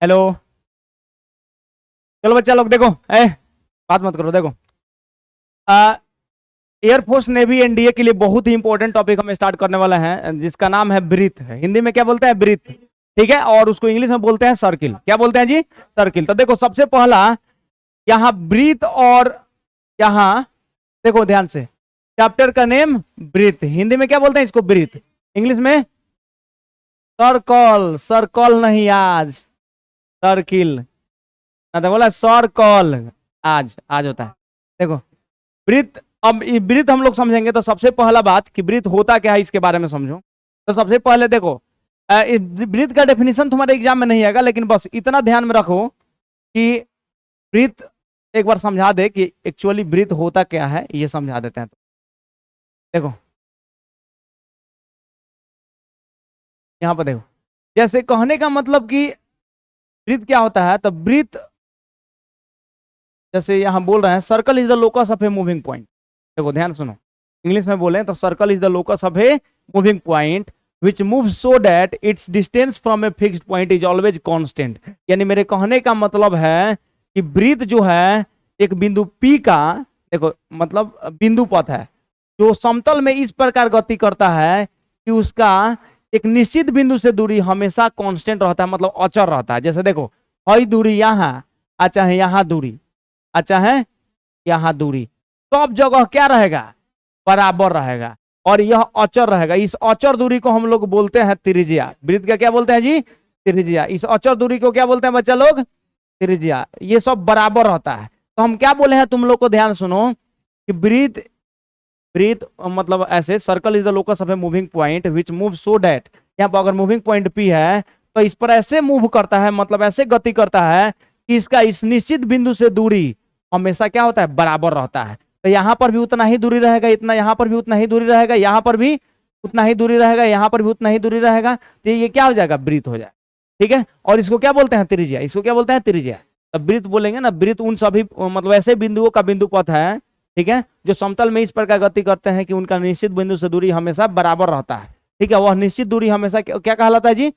Hello. चलो बच्चा लोग देखो, बात मत करो। देखो, एयरफोर्स नेवी एनडीए के लिए बहुत ही इंपॉर्टेंट टॉपिक हम स्टार्ट करने वाला है, जिसका नाम है ब्रीथ। हिंदी में क्या बोलते हैं? ब्रीथ। ठीक है, और उसको इंग्लिश में बोलते हैं सर्किल। क्या बोलते हैं जी? सर्किल। तो देखो, सबसे पहला यहाँ ब्रीथ, और यहाँ देखो ध्यान से, चैप्टर का नेम ब्रीथ। हिंदी में क्या बोलते हैं इसको? ब्रीथ। इंग्लिश में सर्कल। सर्कल नहीं, आज सर्किल। ना तो बोला सर्कल। आज आज होता है। देखो, ब्रीथ। अब ब्रीथ हम लोग समझेंगे तो सबसे पहला बात कि ब्रीथ होता क्या है इसके बारे में समझो। तो सबसे पहले देखो, ब्रीथ का डेफिनेशन तुम्हारे एग्जाम में नहीं आएगा, लेकिन बस इतना ध्यान में रखो कि ब्रीथ एक बार समझा दे कि एक्चुअली ब्रीथ होता क्या है, ये समझा देते हैं। तो देखो, यहाँ पर देखो, जैसे कहने का मतलब कि ब्रीथ क्या होता है, तो ब्रीथ जैसे यहाँ बोल रहे हैं, circle is the locus of a moving point. देखो ध्यान सुनो, इंग्लिश में बोले तो circle is the locus of a moving point which move so that it's distance from a fixed point is always constant. यानी मेरे कहने का मतलब है कि ब्रीथ जो है एक बिंदु P का, देखो मतलब बिंदु पथ है जो समतल में इस प्रकार गति करता है कि उसका एक निश्चित बिंदु से दूरी हमेशा कांस्टेंट रहता है, मतलब अचर रहता है। जैसे देखो, हई दूरी यहाँ, अच्छा है यहाँ दूरी, अच्छा है यहाँ दूरी, सब जगह क्या रहेगा? बराबर रहेगा, और यह अचर रहेगा। इस अचर दूरी को हम लोग बोलते हैं त्रिज्या। वृत्त का क्या बोलते हैं जी? त्रिज्या। इस अचर दूरी को क्या बोलते हैं बच्चा लोग? त्रिज्या। ये सब बराबर रहता है। तो हम क्या बोले हैं, तुम लोग को ध्यान सुनो कि ब्रीथ, ब्रीथ मतलब ऐसे, circle is the locus of a moving point which move so that, यहाँ पर अगर मूविंग पॉइंट P है तो इस पर ऐसे मूव करता है, मतलब ऐसे गति करता है कि इसका इस निश्चित बिंदु से दूरी हमेशा क्या होता है? बराबर रहता है। तो यहाँ पर भी उतना ही दूरी रहेगा, इतना, यहाँ पर भी उतना ही दूरी रहेगा, यहाँ पर भी उतना ही दूरी रहेगा, यहाँ पर भी उतना ही दूरी रहेगा। तो ये क्या हो जाएगा? ब्रीथ हो जाएगा। ठीक है, और इसको क्या बोलते हैं? त्रिज्या। इसको क्या बोलते हैं? त्रिज्या। तो ब्रीथ बोलेंगे ना, ब्रीथ उन सभी मतलब ऐसे बिंदुओं का बिंदु पथ है, ठीक है, जो समतल में इस प्रकार गति करते हैं कि उनका निश्चित बिंदु से दूरी हमेशा बराबर रहता है। ठीक है, वह निश्चित दूरी हमेशा क्या कहलाता है जी?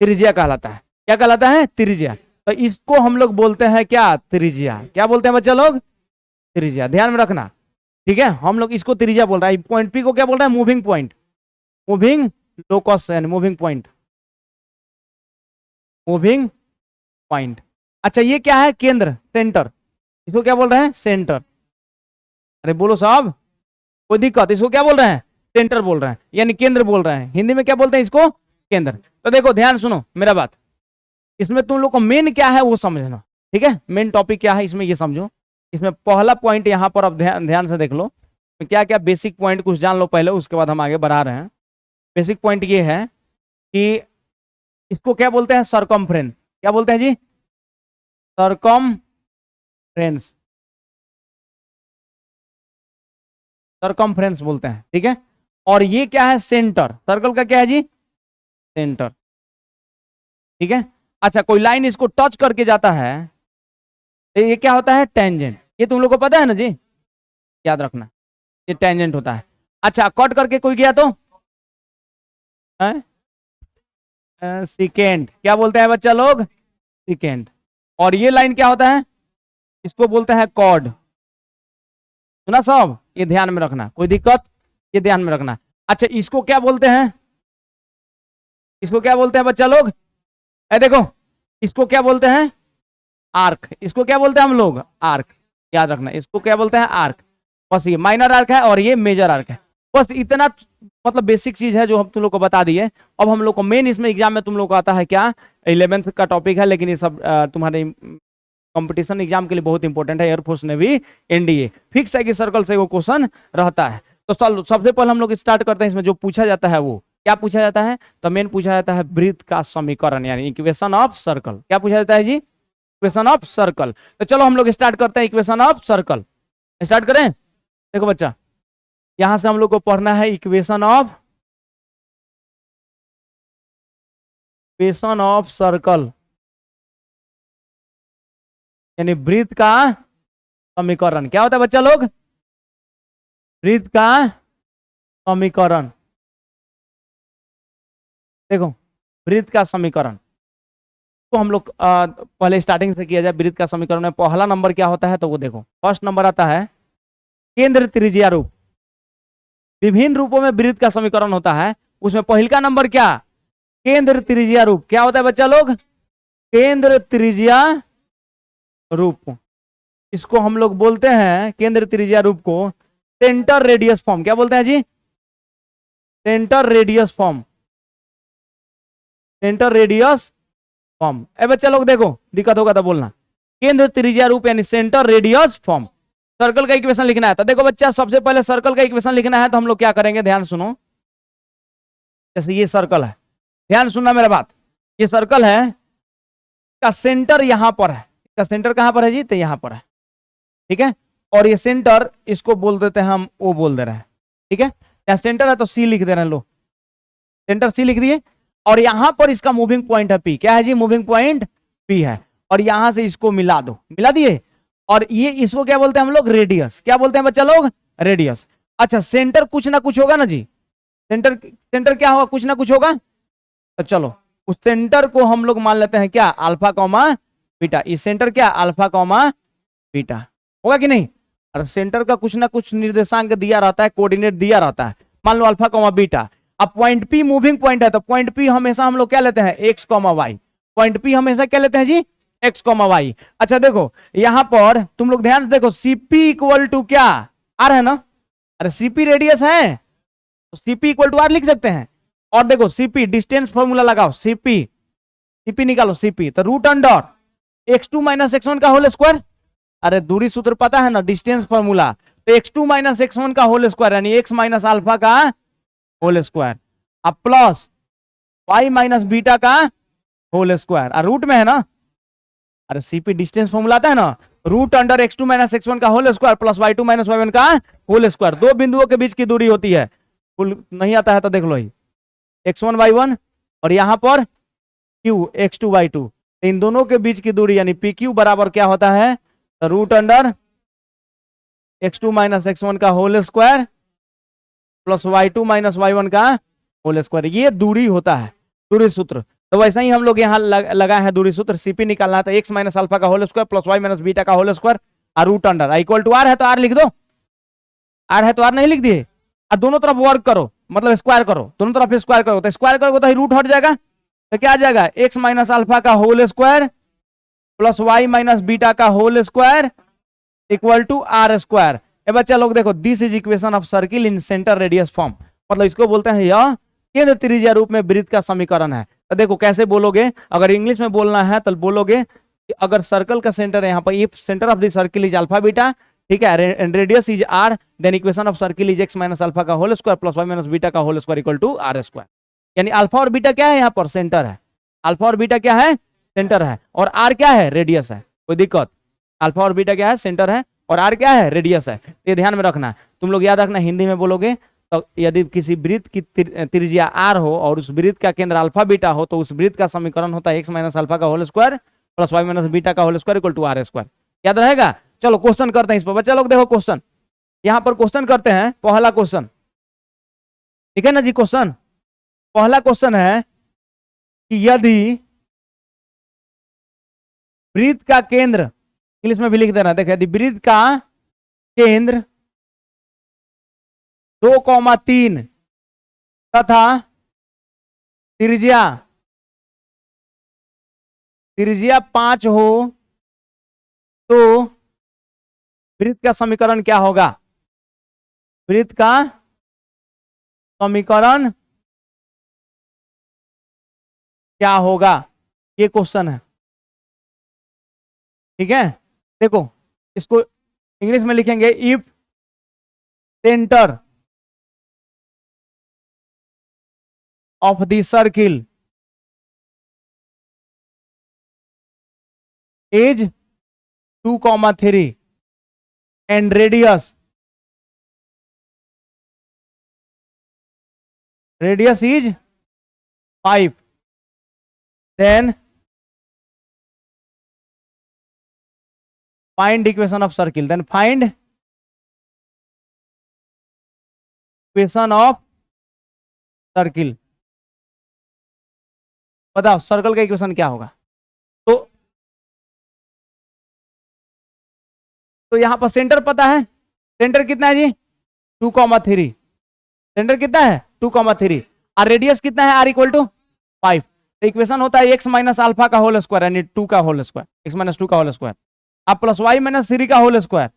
त्रिज्या कहलाता है। क्या कहलाता है? त्रिज्या। तो इसको हम लोग बोलते हैं क्या? त्रिज्या। क्या बोलते हैं बच्चा लोग? त्रिज्या। ध्यान में रखना। ठीक है, हम लोग इसको त्रिज्या बोल रहे हैं। पॉइंट P को क्या बोल रहे हैं? Moving point. Moving locus and moving point. Moving point. अच्छा, ये क्या है? केंद्र, सेंटर। इसको क्या बोल रहे हैं? सेंटर। अरे बोलो साहब, कोई दिक्कत? इसको क्या बोल रहे हैं? सेंटर बोल रहे हैं, यानी केंद्र बोल रहे हैं। हिंदी में क्या बोलते हैं इसको? केंद्र। तो देखो ध्यान सुनो मेरा बात, इसमें तुम लोग को मेन क्या है वो समझना। ठीक है, मेन टॉपिक क्या है इसमें ये समझो। इसमें पहला पॉइंट यहाँ पर अब ध्यान ध्यान से देख लो, क्या क्या बेसिक पॉइंट कुछ जान लो पहले, उसके बाद हम आगे बढ़ा रहे हैं। बेसिक पॉइंट ये है कि इसको क्या बोलते हैं? सरकमफ्रेंस। क्या बोलते हैं जी? सरकमफ्रेंस। सरकमफ्रेंस बोलते हैं। ठीक है, और ये क्या है? सेंटर। सर्कल का क्या है जी? सेंटर। ठीक है, अच्छा कोई लाइन इसको टच करके जाता है तो ये क्या होता है? टेंजेंट। ये तुम लोग को पता है ना जी, याद रखना, ये टेंजेंट होता है। अच्छा, कट करके कोई गया तो सिकेंड। क्या बोलते हैं बच्चा लोग? सिकेंड। और ये लाइन क्या होता है? इसको बोलते हैं कॉर्ड। सुना सब? ये ध्यान में रखना, कोई दिक्कत? ये ध्यान में रखना। अच्छा, इसको क्या बोलते हैं? इसको क्या बोलते हैं बच्चा लोग? देखो, इसको क्या बोलते हैं? आर्क। इसको क्या बोलते हैं हम लोग? आर्क। याद रखना, इसको क्या बोलते हैं? आर्क। बस ये माइनर आर्क है और ये मेजर आर्क है। बस इतना मतलब बेसिक चीज है जो हम तुम लोग को बता दिए। अब हम लोग को मेन इसमें एग्जाम में तुम लोग को आता है क्या? 11th का टॉपिक है, लेकिन ये सब तुम्हारे कंपटीशन एग्जाम के लिए बहुत इंपॉर्टेंट है। एयरफोर्स नेवी एनडीए फिक्स है कि सर्कल से वो क्वेश्चन रहता है। तो सबसे पहले हम लोग स्टार्ट करते हैं। इसमें जो पूछा जाता है वो क्या पूछा जाता है? तो मेन पूछा जाता है ब्रीथ का समीकरण, यानी इक्वेशन ऑफ सर्कल। क्या पूछा जाता है जी? Equation of circle. तो चलो हम लोग स्टार्ट करते हैं इक्वेशन ऑफ सर्कल। स्टार्ट करें। देखो बच्चा, यहां से हम लोग को पढ़ना है इक्वेशन ऑफ सर्कल, यानी वृत्त का समीकरण। क्या होता है बच्चा लोग? वृत्त का समीकरण। देखो, वृत्त का समीकरण। तो हम लोग पहले स्टार्टिंग से किया जाए। वृत्त का समीकरण में पहला नंबर क्या होता है, तो वो देखो फर्स्ट नंबर आता है केंद्र त्रिज्या रूप। विभिन्न रूपों में वृत्त का समीकरण होता है, उसमें पहला नंबर क्या, केंद्र त्रिज्या रूप। क्या होता है बच्चा लोग, केंद्र त्रिज्या रूप। इसको हम लोग बोलते हैं, केंद्र त्रिज्या रूप को सेंटर रेडियस फॉर्म। क्या बोलते हैं जी, centre radius form, centre radius form. ए बच्चा लोग देखो, दिक्कत होगा तो बोलना। केंद्र त्रिज्या रूप यानी सेंटर रेडियस फॉर्म। सर्कल का इक्वेशन लिखना है तो देखो बच्चा, सबसे पहले सर्कल का इक्वेशन लिखना है तो हम लोग क्या करेंगे, ध्यान सुनो। जैसे ये सर्कल है, ध्यान सुनना मेरा बात, ये सर्कल है, का सेंटर यहां पर है। इसका सेंटर कहां पर है जी, तो यहां पर है, ठीक है। और ये सेंटर, इसको बोल देते हैं हम, ओ बोल दे रहे हैं, ठीक है। यहाँ सेंटर है तो सी लिख दे रहे हैं, लो सेंटर सी लिख दिए। और यहां पर इसका मूविंग पॉइंट है पी। क्या है जी, मूविंग पॉइंट पी है। और यहां से इसको मिला दो, मिला दिए। और ये इसको क्या बोलते हैं हम लोग, रेडियस। क्या बोलते हैं बच्चा लोग, रेडियस। अच्छा, सेंटर कुछ ना कुछ होगा ना जी, सेंटर, सेंटर क्या होगा, कुछ ना कुछ होगा। तो चलो उस सेंटर को हम लोग मान लेते हैं क्या, अल्फा कॉमा बीटा। इस सेंटर क्या, अल्फा कॉमा बीटा, होगा कि नहीं। और सेंटर का कुछ ना कुछ निर्देशांक दिया रहता है, कोऑर्डिनेट दिया रहता है। मान लो अल्फा कॉमा बीटा। अब पॉइंट पी मूविंग पॉइंट है तो पॉइंट पी हमेशा हम लोग क्या लेते हैं, x comma y. Point P हमेशा क्या लेते हैं जी, एक्स कॉमा वाई। अच्छा देखो यहां पर तुम लोग ध्यान से देखो, सीपी इक्वल टू क्या, आर है ना। अरे सीपी रेडियस है तो सीपी इक्वल टू आर लिख सकते हैं। और देखो सीपी डिस्टेंस फॉर्मूला लगाओ, सीपी, सीपी निकालो, सीपी तो root under x2 minus x1 का होल स्क्वायर। अरे दूरी सूत्र पता है ना, डिस्टेंस फॉर्मूला। तो x2 माइनस x1 का होल स्क्वायर यानी x माइनस अल्फा का होल स्क्वायर, अब प्लस y माइनस बीटा का होल स्क्वायर। और रूट में है ना, अरे सीपी डिस्टेंस फॉर्मूला आता है ना, root under x2 minus x1 का whole square plus y2 minus y1 का होल स्क्वायर। दो बिंदुओं के बीच की दूरी होती है, फुल नहीं आता है तो देख लो ही, x1 y1 और यहां पर q x2 y2। इन दोनों के बीच की दूरी यानी पी क्यू बराबर क्या होता है, root under x2 minus x1 का whole square plus y2 minus y1 का होल स्क्वायर। ये दूरी होता है, दूरी सूत्र। तो वैसा ही हम लोग यहाँ लगाए हैं दूरी सूत्र। सीपी निकालना है तो x माइनस अल्फा का whole square plus y minus beta का होल स्क्वायर और root under equal to r है तो आर लिख दो, आर है तो आर नहीं लिख दिए। और दोनों तरफ वर्क करो, मतलब स्क्वायर करो, दोनों तरफ स्क्वायर करो, तो स्क्वायर करोगे तो रूट हट जाएगा। तो क्या आ जाएगा, x माइनस अल्फा का whole square plus y minus beta का whole square equal to are square. ए बच्चा लोग देखो, this is equation of circle in centre radius form. मतलब इसको बोलते हैं यह केंद्र त्रिज्या रूप में वृत्त का समीकरण है। तो देखो कैसे बोलोगे, अगर इंग्लिश में बोलना है तो बोलोगे कि अगर सर्कल का सेंटर है यहाँ पर, if centre of the circle is alpha beta, ठीक है, and radius is R, then equation of circle is X minus alpha का whole square plus Y minus beta का whole square equal to are square. यानी alpha और beta क्या है, यहाँ पर सेंटर है। अल्फा और बीटा क्या है, सेंटर है। और आर क्या है, रेडियस है। कोई दिक्कत, अल्फा और बीटा क्या है, सेंटर है, और आर क्या है, रेडियस है। ये ध्यान में रखना, तुम लोग याद रखना। हिंदी में बोलोगे तो यदि किसी वृत्त की त्रिज्या आर हो और उस वृत्त का केंद्र अल्फा बीटा हो तो उस वृत्त का समीकरण होता है एक्स माइनस अल्फा का whole square plus Y minus beta का whole square equal to are square. याद रहेगा। चलो क्वेश्चन करते हैं इस पर। बच्चा लोग देखो क्वेश्चन, यहां पर क्वेश्चन करते हैं। पहला क्वेश्चन, ठीक है ना जी। क्वेश्चन, पहला क्वेश्चन है कि यदि वृत्त का केंद्र, इंग्लिश में भी लिख देना, देखिए यदि वृत्त का केंद्र 2,3 तथा त्रिज्या 5 हो तो वृत्त का समीकरण क्या होगा, वृत्त का समीकरण क्या होगा, ये क्वेश्चन है। ठीक है, देखो इसको इंग्लिश में लिखेंगे, if centre of the circle is 2,3 and radius is 5, then find equation of circle, then find equation of circle. बताओ सर्कल का इक्वेशन क्या होगा। तो यहां पर सेंटर पता है, सेंटर कितना है जी 2,3, सेंटर कितना है 2,3, और रेडियस कितना है r इक्वल टू 5। इक्वेशन होता है x माइनस अल्फा का होल स्क्वायर यानी 2 का होल स्क्वायर, x माइनस 2 का होल स्क्वायर अब प्लस y माइनस 3 का होल स्क्वायर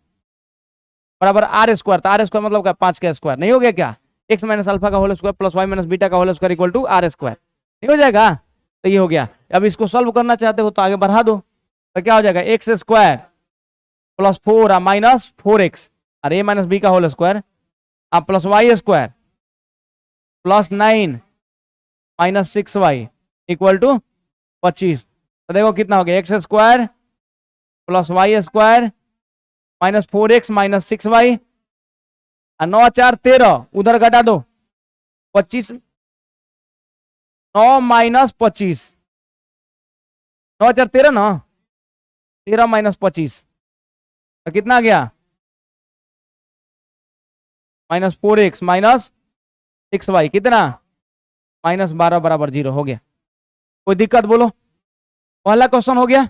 बराबर आर स्क्वायर। तो आर स्क्वायर मतलब क्या 5 का स्क्वायर, नहीं हो गया क्या, x माइनस अल्फा का whole square plus y minus beta का whole square equal to are square, नहीं हो जाएगा। तो ये हो गया। अब इसको सॉल्व करना चाहते हो तो आगे बढ़ा दो, तो क्या हो जाएगा x square plus 4 minus 4x और a माइनस बी का होल स्क्वायर अब plus Y square plus 9 minus 6y equal to 25। तो देखो कितना हो गया x square plus Y square minus 4x minus 6y और 9 4 13 उधर घटा दो 25, 9 माइनस 25, 9 4 13 ना, 13 माइनस 25 तो कितना गया माइनस 4x माइनस 6y कितना माइनस 12 बराबर 0 हो गया। कोई दिक्कत बोलो, पहला क्वेश्चन हो गया।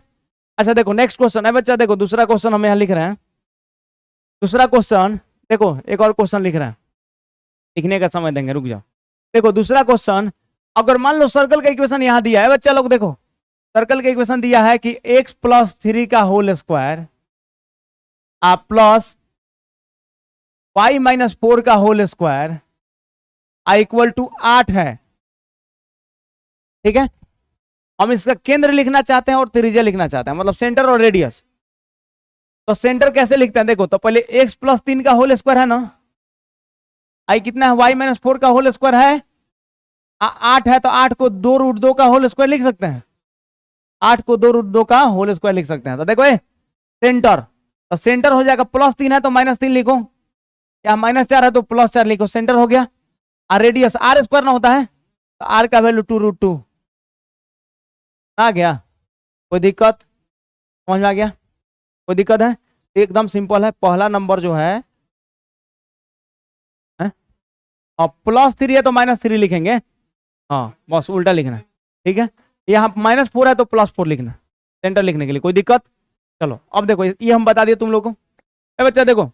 अच्छा देखो नेक्स्ट क्वेश्चन है बच्चा, देखो दूसरा क्वेश्चन हम यहां लिख रहे हैं। दूसरा क्वेश्चन देखो, एक और क्वेश्चन लिख रहे हैं, लिखने का समय देंगे, रुक जाओ। देखो दूसरा क्वेश्चन, अगर मान लो सर्कल का इक्वेशन यहां दिया है बच्चा लोग, देखो सर्कल का इक्वेशन दिया है कि x प्लस 3 का होल स्क्वायर आप प्लस y माइनस 4 का होल स्क्वायर आई इक्वल टू 8 है, ठीक है। हम इसका केंद्र लिखना चाहते हैं और त्रिज्या लिखना चाहते हैं, मतलब सेंटर और रेडियस। तो सेंटर कैसे लिखते हैं, देखो तो पहले x प्लस 3 का होल स्क्वायर है ना, आई कितना है y माइनस 4 का होल स्क्वायर है 8 है, तो 8 को 2 रूट 2 का होल स्क्वायर लिख सकते हैं, 8 को 2 रूट 2 का होल स्क्वायर लिख सकते हैं। तो देखो सेंटर, तो सेंटर हो जाएगा प्लस 3 है तो माइनस 3 लिखो, या माइनस 4 है तो प्लस 4 लिखो, सेंटर हो गया। और रेडियस आर स्क्वायर ना होता है तो आर का वैल्यू 2 रूट 2 आ गया। कोई दिक्कत, समझ में आ गया, कोई दिक्कत है, एकदम सिंपल है। पहला नंबर जो है और प्लस 3 है तो माइनस 3 लिखेंगे, हाँ बस उल्टा लिखना है, ठीक है। यहाँ माइनस 4 है तो प्लस 4 लिखना, सेंटर लिखने के लिए। कोई दिक्कत, चलो अब देखो ये हम बता दिए तुम लोगों को। बच्चा देखो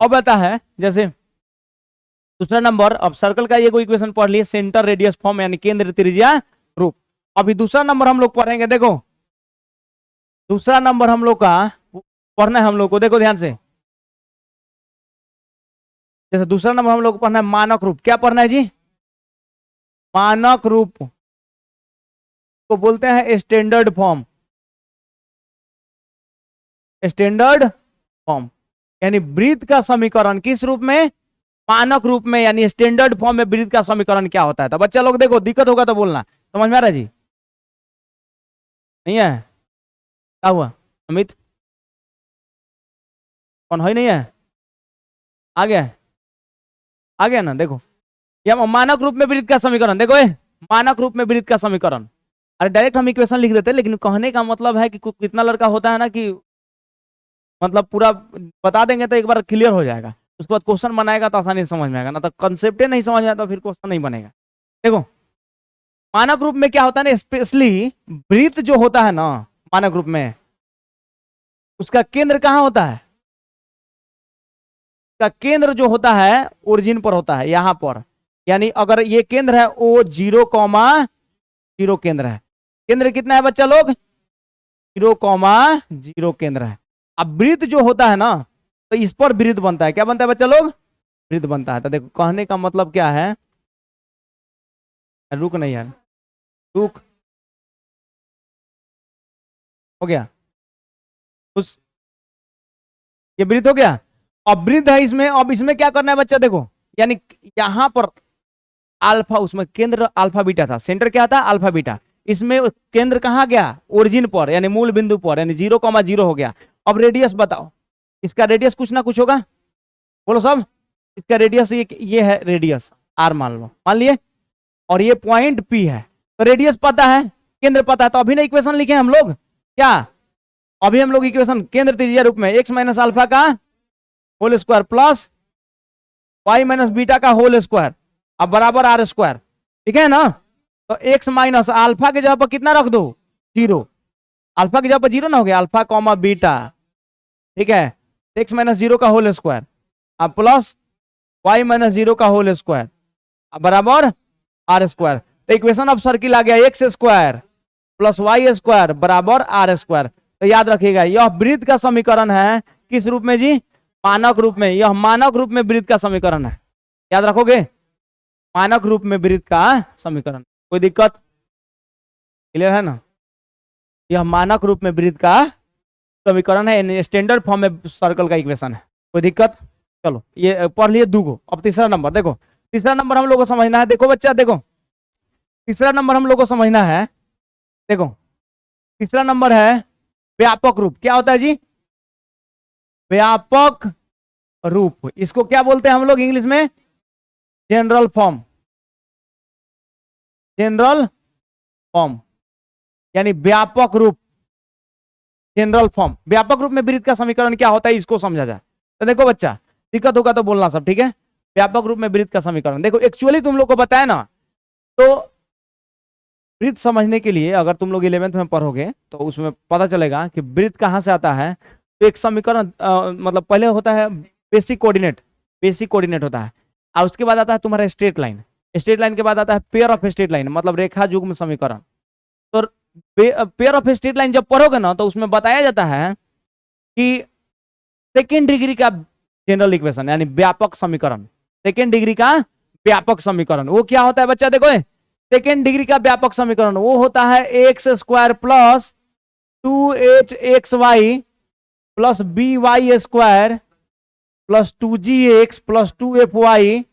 अब बता है जैसे दूसरा नंबर, अब सर्कल का ये कोई इक्वेशन पढ़ लिए, सेंटर रेडियस फॉर्म यानी केंद्र त्रिज्या रूप। अभी दूसरा नंबर हम लोग पढ़ेंगे, देखो दूसरा नंबर हम लोग का पढ़ना है हम लोग को, देखो ध्यान से। जैसे दूसरा नंबर हम लोग को पढ़ना है मानक रूप। क्या पढ़ना है जी, मानक रूप को बोलते हैं स्टैंडर्ड फॉर्म, स्टैंडर्ड फॉर्म यानी वृत्त का समीकरण किस रूप में, मानक रूप में, यानी स्टैंडर्ड फॉर्म में वृत्त का समीकरण क्या होता है। तो बच्चा लोग देखो दिक्कत होगा तो बोलना, समझ में आ रहा है जी, नहीं है, क्या हुआ अमित, कौन है नहीं है, आ गया, आ गया ना। देखो ये मानक रूप में वृत्त का समीकरण, देखो मानक रूप में वृत्त का समीकरण, अरे डायरेक्ट हम इक्वेशन लिख देते हैं, लेकिन कहने का मतलब है कि कितना लड़का होता है ना कि मतलब पूरा बता देंगे तो एक बार क्लियर हो जाएगा, उसके बाद क्वेश्चन बनाएगा तो आसानी से समझ में आएगा, ना तो कंसेप्ट नहीं समझ में आता तो फिर क्वेश्चन नहीं बनेगा। देखो मानक रूप में क्या होता है ना, स्पेशली वृत्त जो होता है ना मानक रूप में, उसका केंद्र कहाँ होता है, का केंद्र जो होता है ओरिजिन पर होता है, यहां पर। यानी अगर ये केंद्र है ओ 0,0 केंद्र है, केंद्र कितना है बच्चा लोग 0,0 केंद्र है। अब वृत्त जो होता है ना तो इस पर वृत्त बनता है, क्या बनता है बच्चा लोग, वृत्त बनता है। तो देखो कहने का मतलब क्या है, रुक नहीं यार, रुक हो गया उस, ये वृत्त हो गया। अब वृत्त है इसमें, अब इसमें क्या करना है बच्चा, देखो यानी यहां पर अल्फा, उसमें केंद्र अल्फा बीटा था, सेंटर क्या था अल्फा बीटा, इसमें केंद्र कहां गया ओरिजिन पर यानी मूल बिंदु पर, यानी 0,0 हो गया। अब रेडियस बताओ, इसका रेडियस कुछ ना कुछ होगा, बोलो सब, इसका रेडियस ये है रेडियस आर मान लो, मान लिए, और ये पॉइंट पी है, तो रेडियस पता है केंद्र पता है। तो अभी ना इक्वेशन लिखे हम लोग क्या, अभी हम लोग इक्वेशन केंद्र त्रिज्या रूप में x माइनस अल्फा का whole square plus y minus beta का होल स्क्वायर अब बराबर आर स्क्वायर, ठीक है ना। तो x माइनस अल्फा के जगह पर कितना रख दो 0, अल्फा की जगह पर 0 ना हो गया, अल्फा कॉमा बीटा, ठीक है, एक्स माइनस जीरो का होल स्क्वायर अब प्लस वाई माइनस जीरो का होल स्क्वायर बराबर आर स्क्वायर। तो इक्वेशन ऑफ सर्किल आ गया x square plus Y square बराबर आर स्क्वायर। तो याद रखिएगा यह वृत्त का समीकरण है, किस रूप में जी? मानक रूप में। यह मानक रूप में वृत्त का समीकरण है, याद रखोगे, मानक रूप में वृत्त का समीकरण। कोई दिक्कत? क्लियर है ना? यह मानक रूप में वृत्त का समीकरण है, स्टैंडर्ड फॉर्म में सर्कल का इक्वेशन है। कोई दिक्कत? चलो ये पढ़ लिए दूगो। अब तीसरा नंबर देखो, तीसरा नंबर हम लोग को समझना है। देखो बच्चा देखो, तीसरा नंबर हम लोग को समझना है। देखो तीसरा नंबर है व्यापक रूप। क्या होता है जी? व्यापक रूप। इसको क्या बोलते हैं हम लोग इंग्लिश में? General form. जनरल फॉर्म यानी व्यापक रूप, जनरल फॉर्म। व्यापक रूप में वृत्त का समीकरण क्या होता है इसको समझा जाए। तो देखो बच्चा, दिक्कत होगा तो बोलना सब, ठीक है? व्यापक रूप में वृत्त का समीकरण देखो, एक्चुअली तुम लोग को बताया ना, तो वृत्त समझने के लिए अगर तुम लोग 11th में पढ़ोगे तो उसमें पता चलेगा कि वृत्त कहां से आता है। तो एक समीकरण मतलब पहले होता है बेसिक कोऑर्डिनेट, बेसिक कोऑर्डिनेट होता है, और उसके बाद आता है तुम्हारा स्ट्रेट लाइन, स्ट्रेट लाइन के बाद आता है पेयर ऑफ स्ट्रेट लाइन, मतलब रेखा युग्म समीकरण। तो पेयर ऑफ स्ट्रेट लाइन जब पढ़ोगे ना तो उसमें बताया जाता है कि सेकेंड डिग्री का जनरल इक्वेशन यानी व्यापक समीकरण, सेकेंड डिग्री का व्यापक समीकरण वो क्या होता है बच्चा? देखो सेकेंड डिग्री का व्यापक समीकरण वो होता है x square plus 2hxy plus by square plus 2gx plus 2fy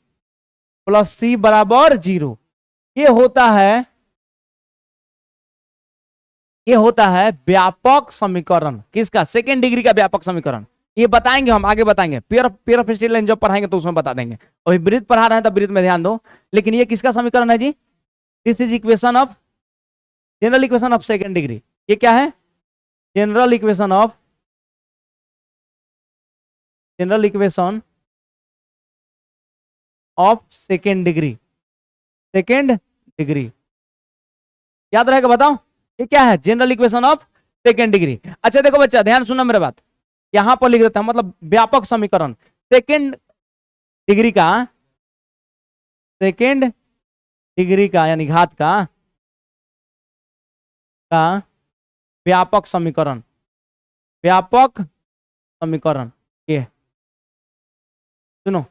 plus c बराबर 0। ये होता है व्यापक समीकरण। किसका? सेकेंड डिग्री का व्यापक समीकरण। ये बताएंगे हम, आगे बताएंगे, पेयर ऑफ स्ट्रेट लाइन जब पढ़ाएंगे तो उसमें बता देंगे। अभी वृत्त पढ़ा रहे हैं तो वृत्त में ध्यान दो। लेकिन ये किसका समीकरण है जी? This is equation of, general equation of second degree. ये क्या है? General equation of second degree, second degree याद रहेगा? बताओ ये क्या है? General equation of second degree. अच्छा देखो बच्चा ध्यान सुनो मेरे बात, यहां पर लिख देता हूं, मतलब व्यापक समीकरण सेकेंड डिग्री का, सेकेंड डिग्री का यानी घात का व्यापक समीकरण, व्यापक समीकरण। ये सुनो,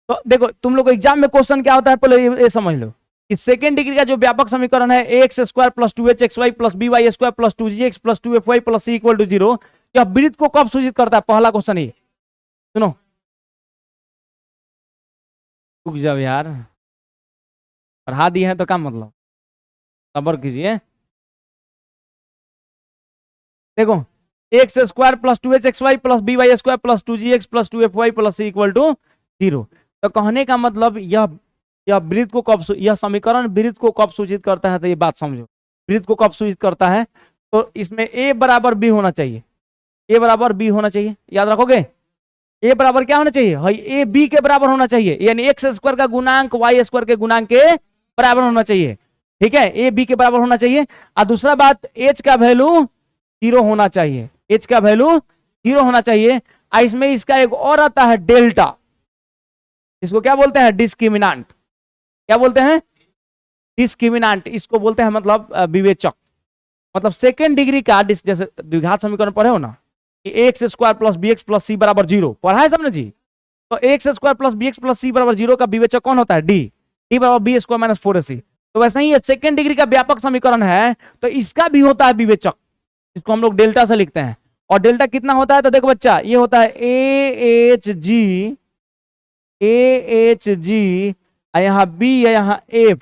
तो देखो तुम लोग को एग्जाम में क्वेश्चन क्या होता है पहले ये समझ लो कि सेकेंड डिग्री का जो व्यापक समीकरण है x square plus 2hxy plus by square plus 2gx plus 2fy plus c equal to 0, यह वृत्त को कब सूचित करता है? पहला क्वेश्चन ये सुनो, रुक जाओ यार, पढ़ा दिए हैं तो क्या मतलब, सब्र कीजिए। देखो x square plus 2hxy plus by square plus 2gx plus 2fy plus c equal to 0। तो कहने का मतलब यह वृत्त को कब, यह समीकरण वृत्त को कब सूचित करता है? तो ये बात समझो, वृत्त को कब सूचित करता है? तो इसमें a बराबर b होना चाहिए, a बराबर b होना चाहिए, याद रखोगे? a बराबर क्या होना चाहिए? a b के बराबर होना चाहिए, यानी एक्स स्क्वायर का गुणांक y स्क्वायर के गुणांक के बराबर होना चाहिए, ठीक है? a b के बराबर होना चाहिए। और दूसरा बात, h का वैल्यू 0 होना चाहिए, h का वैल्यू 0 होना चाहिए। इसमें इसका एक और आता है डेल्टा, इसको क्या बोलते हैं? डिस्क्रिमिनांट। क्या बोलते हैं? डिस्क्रिमिनांट। इसको बोलते हैं मतलब विवेचक। मतलब सेकेंड डिग्री का जैसे द्विघात समीकरण पढ़े हो ना, X square plus B X plus C बराबर 0 पढ़ा है सबने जी? तो x square plus B X plus C बराबर 0 का विवेचक कौन होता है? डी बराबर बी स्क्वायर माइनस 4ac। तो वैसे ही सेकेंड डिग्री का व्यापक समीकरण है तो इसका भी होता है विवेचक, इसको हम लोग डेल्टा से लिखते हैं। और डेल्टा कितना होता है? तो देखो बच्चा ये होता है ए एच जी, यहाँ बी है, यहाँ एफ,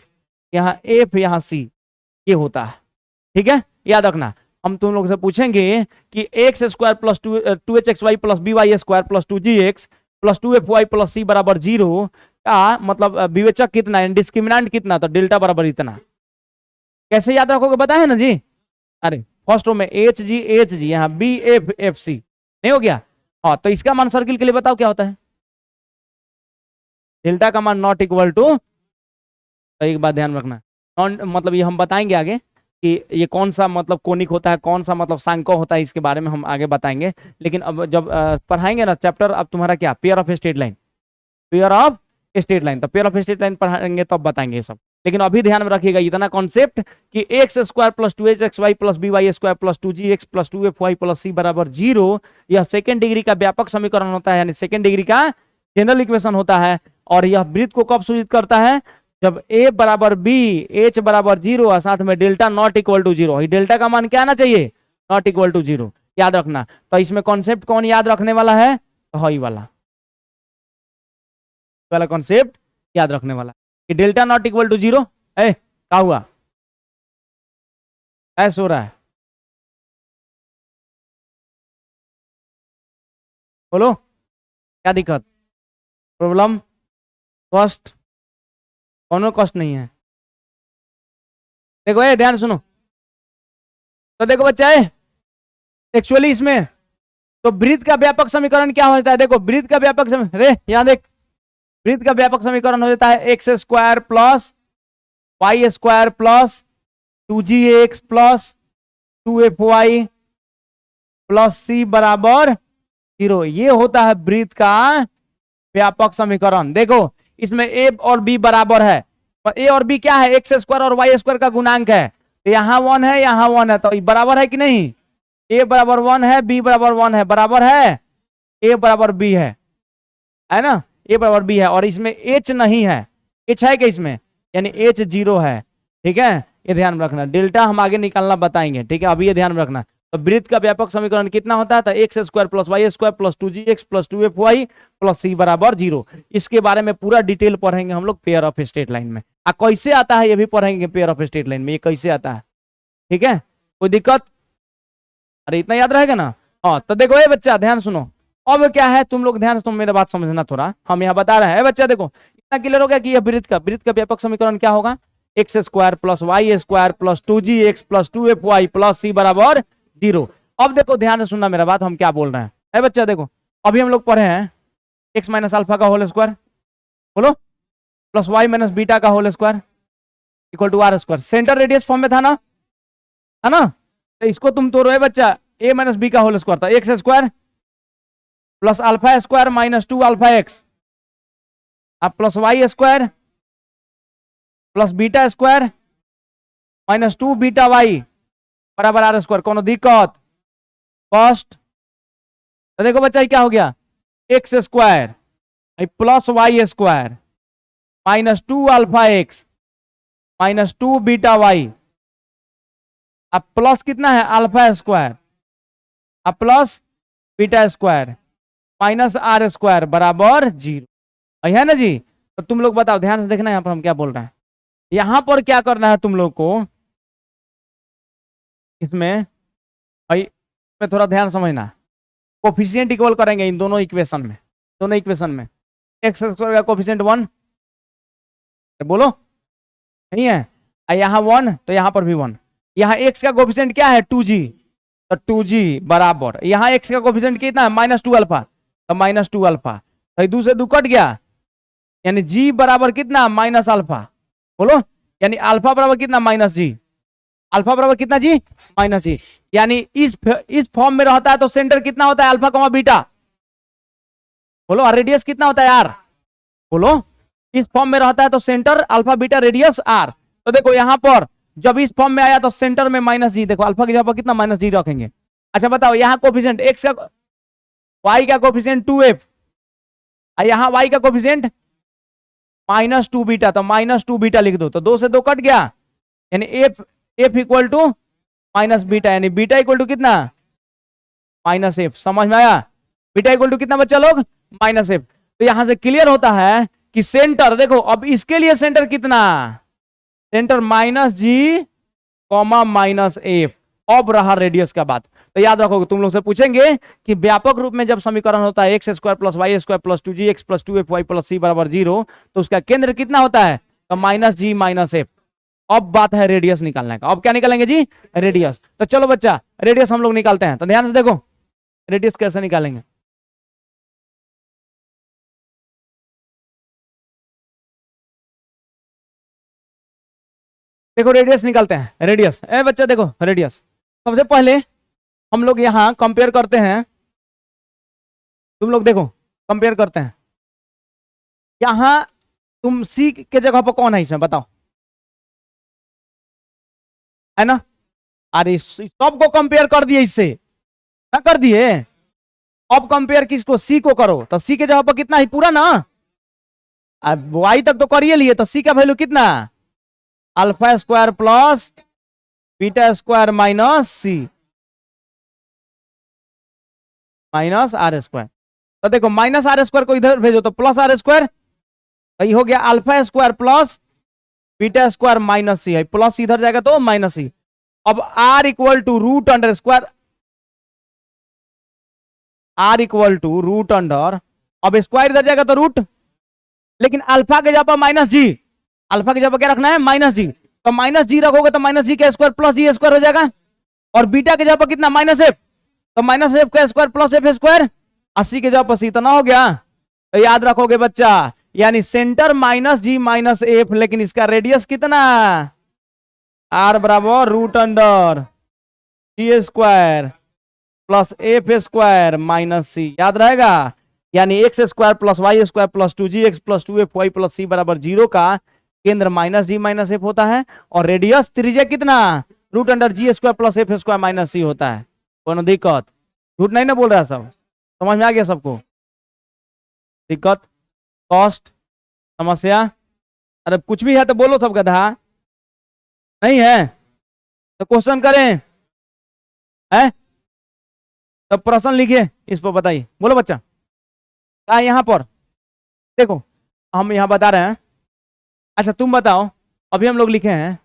यहाँ सी, ये होता है, ठीक है? याद रखना। हम तुम लोग से पूछेंगे कि x square plus 2hxy plus by square plus 2gx plus 2fy plus c बराबर 0 का मतलब विवेचक कितना है, डिस्क्रिमिनांट कितना? तो डेल्टा बराबर इतना। कैसे याद रखोगे बताए ना जी? अरे फर्स्ट रो में एच जी यहाँ बी एफ सी, नहीं हो गया? हाँ, तो इसका मान सर्किल के लिए बताओ क्या होता है? डेल्टा का मान नॉट इक्वल टू, तो एक बात ध्यान रखना, नॉन मतलब ये हम बताएंगे आगे, कि ये कौन सा मतलब कोनिक होता है, कौन सा मतलब सांको होता है, इसके बारे में हम आगे बताएंगे। लेकिन अब जब पढ़ाएंगे ना चैप्टर, अब तुम्हारा क्या, pair of straight line, pair of straight line, तो पेयर ऑफ स्ट्रेट लाइन पढ़ाएंगे तब बताएंगे ये सब। लेकिन अभी ध्यान में रखिएगा इतना कॉन्सेप्ट कि x square plus 2hxy plus by square plus 2gx plus 2fy plus c बराबर 0, यह सेकेंड डिग्री का व्यापक समीकरण होता है, यानी सेकेंड डिग्री का जनरल इक्वेशन होता है। और यह वृत्त को कब सूचित करता है, जब a बराबर b, h बराबर 0 और साथ में delta not equal to 0। Delta का मान क्या आना चाहिए, नॉट इक्वल टू 0, याद रखना। तो इसमें कॉन्सेप्ट कौन याद रखने वाला है, तो ये वाला कॉन्सेप्ट याद रखने वाला कि डेल्टा नॉट इक्वल टू 0 है। क्या हुआ, ऐसा हो रहा है, बोलो क्या दिक्कत, प्रॉब्लम, कॉस्ट, कौन कॉस्ट नहीं है। देखो ध्यान सुनो, तो देखो बच्चा एक्चुअली इसमें तो वृत्त का व्यापक समीकरण क्या होता है, देखो वृत्त का व्यापक समीकरण, यहां देख, वृत्त का व्यापक समीकरण हो जाता है x square plus Y square plus 2gx plus 2fy plus c बराबर 0। ये होता है वृत्त का व्यापक समीकरण। देखो इसमें a और b बराबर है, a और b क्या है, एक्स स्क्वायर और वाई स्क्वायर का गुणांक है, तो यहाँ 1 है यहाँ 1 है, तो ये बराबर है कि नहीं, a बराबर 1 है, b बराबर 1 है, बराबर है, a बराबर b है ना, a बराबर b है। और इसमें h नहीं है, h है क्या इसमें, यानी h 0 है, ठीक है, ये ध्यान में रखना। डेल्टा हम आगे निकालना बताएंगे, ठीक है, अभी ये ध्यान में रखना। तो वृत्त का व्यापक समीकरण कितना होता है, तो x square plus Y square plus 2gx plus 2fy plus c बराबर 0। इसके बारे में पूरा डिटेल पढ़ेंगे हम लोग पेयर ऑफ स्ट्रेट लाइन में, कैसे आता है ये भी पढ़ेंगे पेयर ऑफ स्ट्रेट लाइन में, ये कैसे आता है, ठीक है, कोई दिक्कत, अरे इतना याद रहेगा ना। हाँ तो देखो ये बच्चा ध्यान सुनो, अब क्या है तुम लोग ध्यान से, तुम मेरे बात समझना थोड़ा, हम यहाँ बता रहे हैं बच्चा, देखो इतना क्लियर हो गया कि यह वृत्त का व्यापक समीकरण क्या होगा, x square plus Y square plus 2gx plus 2fy plus c बराबर 0। अब देखो ध्यान से सुनना मेरा बात, हम क्या बोल रहे हैं बच्चा, देखो अभी हम लोग पढ़े हैं एक्स माइनस अल्फा का होल स्क्वायर, बोलो, प्लस वाई माइनस बीटा का whole square equal to are square, centre radius form में था ना, है ना, तो इसको तुम तोड़ो बच्चा, a माइनस बी का होल स्क्वायर था X square plus alpha square minus 2 alpha X, अब plus Y square plus beta square minus 2 beta Y बराबर आर स्क्वायर, कोनो दिक्कत, कॉस्ट, तो देखो बच्चा क्या हो गया, x square plus Y square minus 2 alpha X minus 2 beta Y, अब प्लस कितना है अल्फा स्क्वायर, अब plus beta square minus are square बराबर 0, है ना जी। तो तुम लोग बताओ, ध्यान से देखना यहाँ पर हम क्या बोल रहे हैं, यहां पर क्या करना है तुम लोग को, इसमें थोड़ा ध्यान समझना, कोफिशिएंट इक्वल करेंगे इन दोनों इक्वेशन में, एक्स स्क्वायर का कोफिशिएंट 1, बोलो नहीं है, यहाँ 1 तो यहाँ पर भी 1, यहाँ एक्स का कोफिशिएंट क्या है 2g, तो 2g बराबर यहाँ एक्स का कोफिशिएंट कितना है माइनस 2 अल्फा, तो माइनस 2 अल्फा, तो 2 से 2 कट गया, यानी g बराबर कितना माइनस अल्फा, बोलो, यानी अल्फा बराबर कितना माइनस जी, अल्फा बराबर कितना जी माइनस जी, यानी इस फॉर्म में रहता है तो सेंटर कितना होता है अल्फा कमा बीटा, बोलो, और रेडियस कितना होता है आर, बोलो, इस फॉर्म में रहता है तो centre alpha beta radius r. तो देखो यहां पर जब इस फॉर्म में आया तो सेंटर में माइनस जी, देखो अल्फा की जगह पर कितना माइनस जी रखेंगे। अच्छा बताओ, यहाँ कोफिशिएंट एक्स का, वाई का कोफिशिएंट 2f, यहाँ वाई का कोफिशिएंट माइनस 2 बीटा, तो माइनस 2 बीटा लिख दो, तो 2 से 2 कट गया, यानी f equal to minus beta, यानी बीटा इक्वल टू कितना माइनस एफ, समझ में आया, बीटा इक्वल टू कितना बच्चा लोग माइनस एफ। तो यहां से क्लियर होता है कि सेंटर, देखो अब इसके लिए सेंटर कितना, सेंटर माइनस जी कॉमा माइनस एफ, अब रहा रेडियस का बात। तो याद रखोगे, तुम लोग से पूछेंगे कि व्यापक रूप में जब समीकरण होता है x square plus Y square plus 2gx plus 2fy plus c बराबर 0, तो उसका केंद्र कितना होता है, तो माइनस जी माइनस एफ। अब बात है रेडियस निकालने का, अब क्या निकालेंगे जी रेडियस। तो चलो बच्चा रेडियस हम लोग निकालते हैं, तो ध्यान से देखो रेडियस कैसे निकालेंगे। देखो रेडियस निकालते हैं, रेडियस। ए बच्चा देखो रेडियस, सबसे पहले हम लोग यहाँ कंपेयर करते हैं। तुम लोग देखो कंपेयर करते हैं, यहाँ तुम सी के जगह पर कौन है इसमें बताओ, है ना? अरे सबको कंपेयर कर दिए इससे, ना कर दिए? अब कंपेयर किसको? सी को करो, तो सी के जगह पर कितना है? पूरा ना। अब वाई तक तो करिए लिए, तो सी का वैल्यू कितना? Alpha square plus beta square minus C minus are square. तो देखो माइनस आर स्क्वायर को इधर भेजो तो प्लस आर स्क्वायर, ये हो गया alpha square plus beta square minus C है, प्लस इधर जाएगा तो माइनस सी। अब R equal to root under square, R equal to root under, अब स्क्वायर इधर जाएगा तो रूट, लेकिन अल्फा के जगह पर माइनस जी, अल्फा की जगह क्या रखना है? माइनस जी। तो माइनस जी रखोगे तो माइनस जी का स्क्वायर प्लस जी स्क्वायर हो जाएगा, और बीटा के जगह पर कितना? माइनस एफ, तो माइनस एफ का स्क्वायर प्लस एफ स्क्वायर, 80 के जगह पर सी, इतना हो गया। तो याद रखोगे बच्चा, यानी centre minus G minus F, लेकिन इसका रेडियस कितना? आर बराबर root under G square plus F square minus C, याद रहेगा? यानी X square plus Y square plus 2gx plus 2fy plus C बराबर 0 का केंद्र माइनस जी माइनस एफ होता है, और रेडियस त्रिज्या कितना? Root under G square plus F square minus C होता है। कोनो दिक्कत? झूठ नहीं ना बोल रहा? सब समझ में आ गया सबको? दिक्कत, कॉस्ट, समस्या? अरे कुछ भी है तो बोलो, सब गधा नहीं है तो क्वेश्चन करें, है तो प्रश्न लिखिए, इस पर बताइए। बोलो बच्चा, क्या यहां पर देखो हम यहां बता रहे हैं। अच्छा तुम बताओ, अभी हम लोग लिखे हैं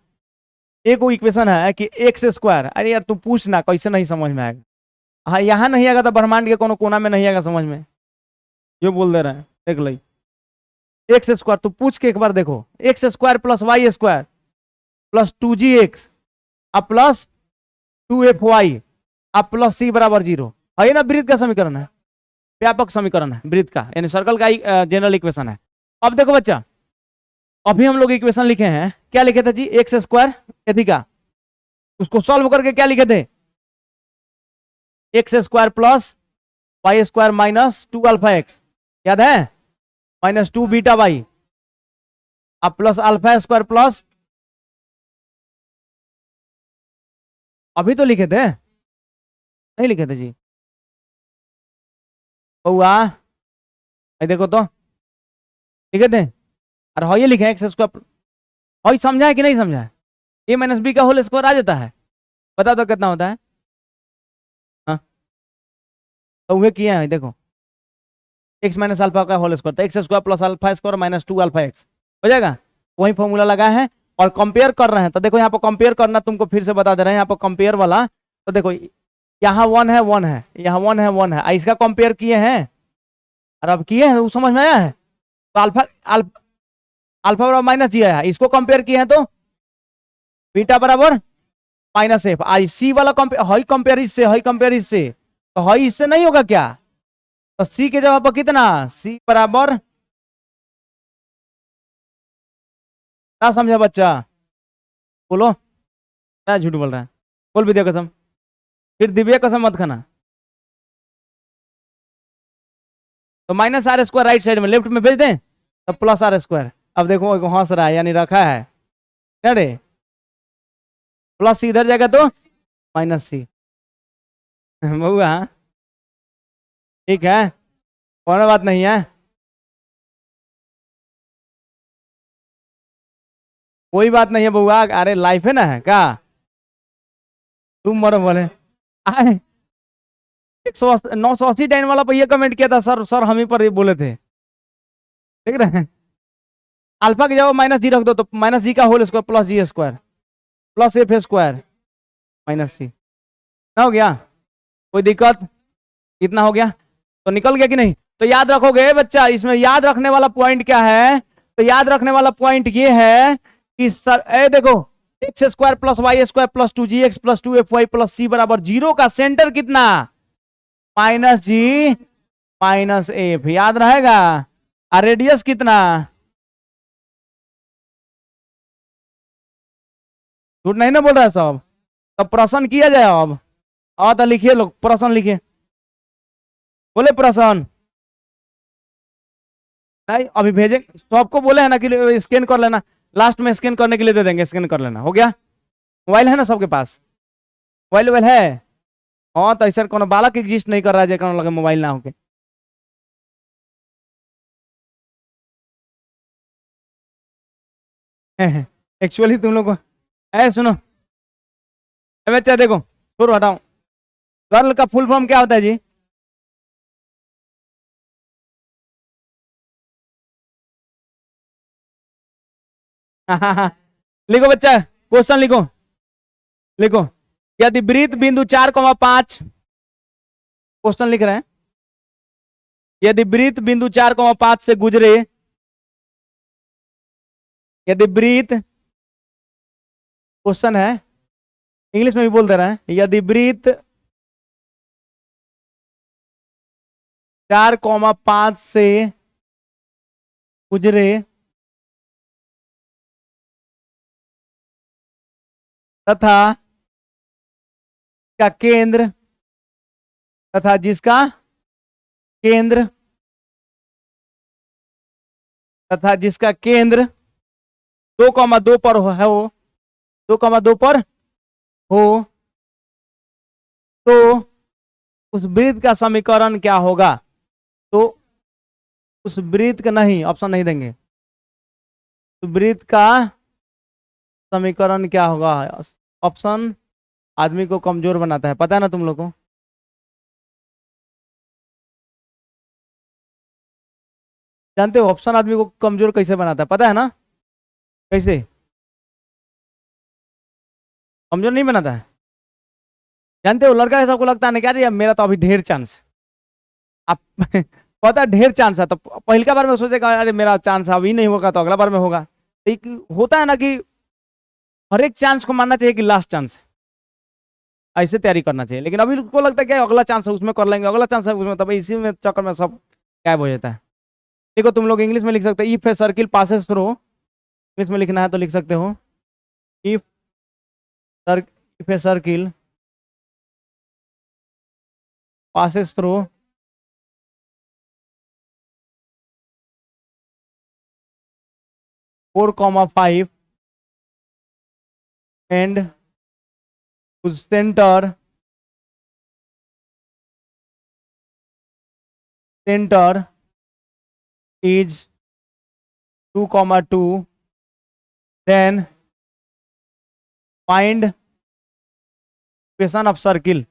एक वो इक्वेशन है कि एक्स स्क्वायर, अरे यार तू पूछना कैसे नहीं समझ में आएगा? हाँ यहाँ नहीं आएगा तो ब्रह्मांड के कोनो कोना में नहीं आएगा समझ में, जो बोल दे रहे हैं। देख लो एक्स स्क्वायर, तू पूछ के एक बार देखो, x square plus Y square plus 2gx अब प्लस 2fy अब प्लस सी बराबर 0 है ना? वृत्त का समीकरण है, व्यापक समीकरण है वृत्त का, यानी सर्कल का जनरल इक्वेशन है। अब देखो बच्चा, अभी हम लोग इक्वेशन लिखे हैं, क्या लिखे थे जी? एक्स स्क्वायर यदि का, उसको सॉल्व करके क्या लिखे थे? X square plus Y square minus 2 alpha x, याद है? माइनस 2 बीटा वाई अब प्लस अल्फा स्क्वायर प्लस, अभी तो लिखे थे, नहीं लिखे थे जी हुआ? देखो तो लिखे थे, अरे हाँ ये लिखे एक्स स्क्वायर, हाँ समझा है कि नहीं समझा है? ए माइनस बी का होल स्क्वायर आ जाता है, बता दो कितना होता है? हाँ तो वह किया है, देखो एक्स माइनस अल्फा का होल स्क्वायर, तो x square plus alpha square minus 2 alpha x हो जाएगा, वही फॉर्मूला लगा है। और कंपेयर कर रहे हैं, तो देखो यहाँ पर कंपेयर करना तुमको फिर से बता दे रहे हैं, यहाँ पर कंपेयर वाला, तो देखो यहाँ 1 है 1 है, यहाँ 1 है 1 है, इसका कंपेयर किए हैं, और अब किए हैं, वो समझ में आया है? तो अल्फा अल्फा बराबर माइनस जी आया, इसको कंपेयर किए हैं तो बीटा बराबर माइनस एफ, आई सी वाला कंपेयर, हई कंपेयर इससे, हई कंपेयर इससे, तो हई इससे नहीं होगा क्या? तो सी के जगह पर कितना? सी बराबर, क्या समझा बच्चा? बोलो, क्या झूठ बोल रहा है? बोल विद्या कसम, फिर दिव्या कसम मत खाना। तो minus are square right side में लेफ्ट में भेज दें, तो प्लस आर स्क्वायर, अब देखो हंस रहा है, यानी रखा है क्या रे? प्लस सी इधर जाएगा तो माइनस सी बहुआ, ठीक है, कोई बात नहीं है, कोई बात नहीं है बहुआ, अरे लाइफ है ना, है क्या? तुम मरो बोले आए 980 टाइम वाला पर ये कमेंट किया था, सर सर हम ही पर ये बोले थे, देख रहे हैं? अल्फा की जगह माइनस जी रख दो, तो माइनस जी का whole square plus G square plus F square minus C, ना हो गया? कोई दिक्कत? कितना हो गया? तो निकल गया कि नहीं? तो याद रखोगे बच्चा, इसमें याद रखने वाला पॉइंट क्या है? तो याद रखने वाला पॉइंट ये है कि सर ए देखो, x square plus Y square plus 2gx plus 2fy plus C बराबर 0 का सेंटर कितना? माइनस जी माइनस एफ, याद रहेगा? और रेडियस कितना? झूठ नहीं ना बोल रहा है सब, तब प्रश्न किया जाए अब। हाँ तो लिखिए लोग, प्रश्न लिखिए, बोले प्रश्न। नहीं अभी भेजे, सबको बोले है ना कि स्कैन कर लेना, लास्ट में स्कैन करने के लिए दे देंगे, स्कैन कर लेना, हो गया। मोबाइल है ना सबके पास, मोबाइल वोबाइल है। हाँ तो ऐसा कोनो बालक एग्जिस्ट नहीं कर रहा है जेकरा लगे मोबाइल ना होके। एक्चुअली तुम लोग को सुनो, बच्चा देखो, छोड़ो हटाओ, गर्ल का फुल फॉर्म क्या होता है जी? लिखो बच्चा, क्वेश्चन लिखो, लिखो। यदि वृत्त बिंदु 4,5, क्वेश्चन लिख रहे हैं, यदि वृत्त बिंदु 4,5 से गुजरे, यदि वृत्त, क्वेश्चन है, इंग्लिश में भी बोल दे रहे हैं, यदि वृत्त 4,5 से गुजरे तथा का केंद्र, तथा जिसका केंद्र, तथा जिसका केंद्र 2,2 पर है, वो 2,2 पर हो, तो उस वृत्त का समीकरण क्या होगा? तो उस वृत्त का, नहीं ऑप्शन नहीं देंगे, तो वृत्त का समीकरण क्या होगा? ऑप्शन आदमी को कमजोर बनाता है, पता है ना तुम लोग को। जानते हो ऑप्शन आदमी को कमजोर कैसे बनाता है, पता है ना? कैसे कमजोर नहीं बनाता है? जानते हो लड़का ऐसा को लगता है ना क्या, यार मेरा तो अभी ढेर चांस, आप पता है ढेर चांस है, तो पहले बार में सोचेगा अरे मेरा चांस अभी नहीं होगा तो अगला बार में होगा। एक होता है ना कि हर एक चांस को मानना चाहिए कि लास्ट चांस, ऐसे तैयारी करना चाहिए। लेकिन अभी को लगता है कि अगला चांस है उसमें कर लेंगे, अगला चांस है उसमें, तब इसी में चक्कर में सब गायब हो जाता है। देखो तुम लोग इंग्लिश में लिख सकते हो, if a circle passes through, English में लिखना है तो लिख सकते हो, if if a circle passes through 4,5 and whose center is 2,2, then find equation of circle,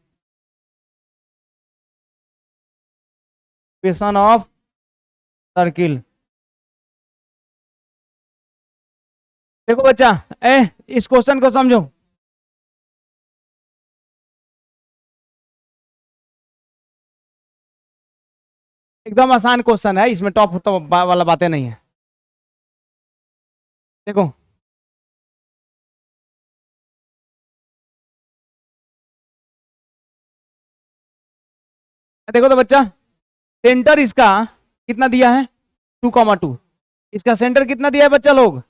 equation of circle. देखो बच्चा, इस क्वेश्चन को समझो, एकदम आसान क्वेश्चन है, इसमें टॉप तो वाला बातें नहीं है। देखो देखो तो बच्चा, सेंटर इसका कितना दिया है? 2,2। इसका सेंटर कितना दिया है बच्चा लोग?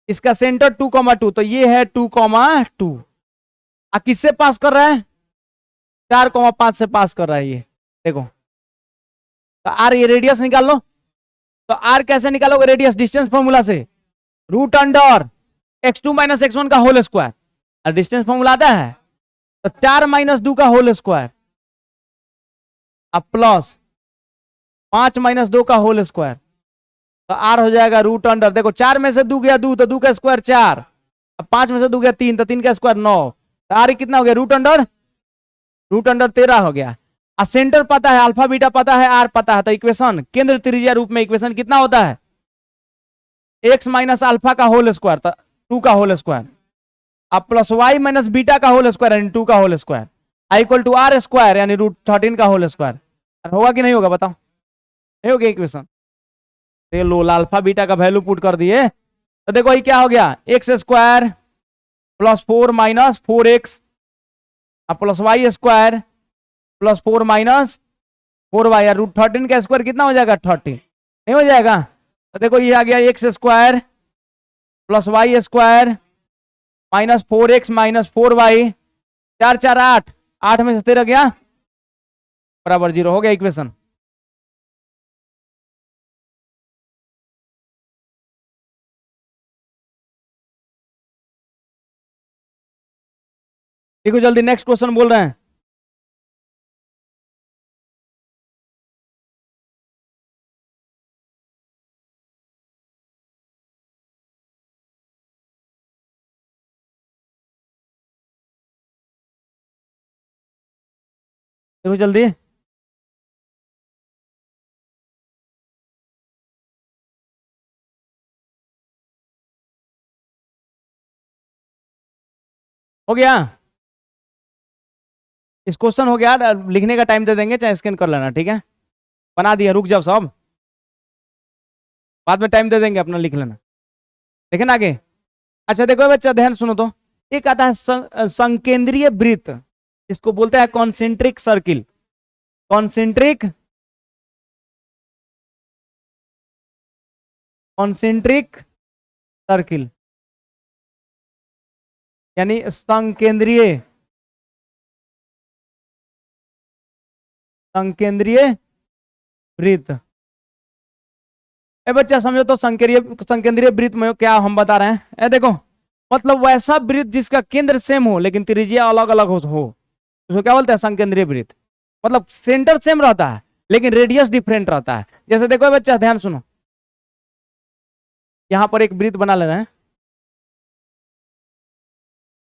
इसका सेंटर 2,2, तो ये है 2,2। किससे पास कर रहा है? 4,5 से पास कर रहा है ये। देखो तो आर, ये रेडियस निकाल लो। तो आर कैसे निकालोगे? रेडियस डिस्टेंस फॉर्मूला से, root under x2 minus x1 का होल स्क्वायर, डिस्टेंस फॉर्मूला आता है, तो 4 माइनस 2 का होल स्क्वायर, अब प्लस 5 माइनस 2 का होल स्क्वायर, तो आर हो जाएगा रूट अंडर, देखो 4 में से 2 गया 2, तो 2 का स्क्वायर 4, अब 5 में से 2 गया 3, तो 3 का स्क्वायर 9, तो आर कितना हो गया? रूट अंडर 13 हो गया। सेंटर पता है, अल्फा बीटा पता है, आर पता है, तो इक्वेशन केंद्र त्रिज्या रूप में इक्वेशन कितना होता है? x माइनस अल्फा का होल स्क्वायर, तो 2 का होल स्क्वायर, अब प्लस y माइनस बीटा का होल स्क्वायर यानी 2 का होल स्क्वायर, आई इक्वल टू आर स्क्वायर यानी रूट 13 का होल स्क्वायर। होगा कि नहीं होगा बताओ? नहीं होगा इक्वेशन? देखो लो, अल्फा बीटा का वैल्यू पुट कर दिए, तो देखो ये क्या हो गया? X square plus 4 minus 4x प्लस Y square plus 4 minus 4y, root 13 का स्क्वायर कितना हो जाएगा? 30, नहीं हो जाएगा? तो देखो ये आ गया x square plus Y square -4x -4y, 4 4 8, 8 में से 13 गया बराबर 0, हो गया इक्वेशन। देखो जल्दी नेक्स्ट क्वेश्चन बोल रहे हैं। देखो जल्दी। हो गया इस क्वेश्चन हो गया। लिखने का टाइम दे देंगे, चाहे स्कैन कर लेना, ठीक है। बना दिया, रुक जाओ सब, बाद में टाइम दे देंगे, अपना लिख लेना। देखे ना आगे। अच्छा देखो बच्चा ध्यान सुनो तो, एक आता है संकेंद्रीय वृत्त, इसको बोलते हैं concentric circle. Concentric concentric circle यानी संकेंद्रीय संकेंद्रीय वृत्त। ए बच्चा समझो तो संकेंद्रीय वृत्त में क्या हम बता रहे हैं। ए देखो, मतलब वैसा वृत्त जिसका केंद्र सेम हो लेकिन त्रिज्या अलग अलग हो उसको क्या बोलते हैं, संकेंद्रीय वृत्त। मतलब सेंटर सेम रहता है लेकिन रेडियस डिफरेंट रहता है। जैसे देखो बच्चा ध्यान सुनो, यहां पर एक वृत्त बना लेना है,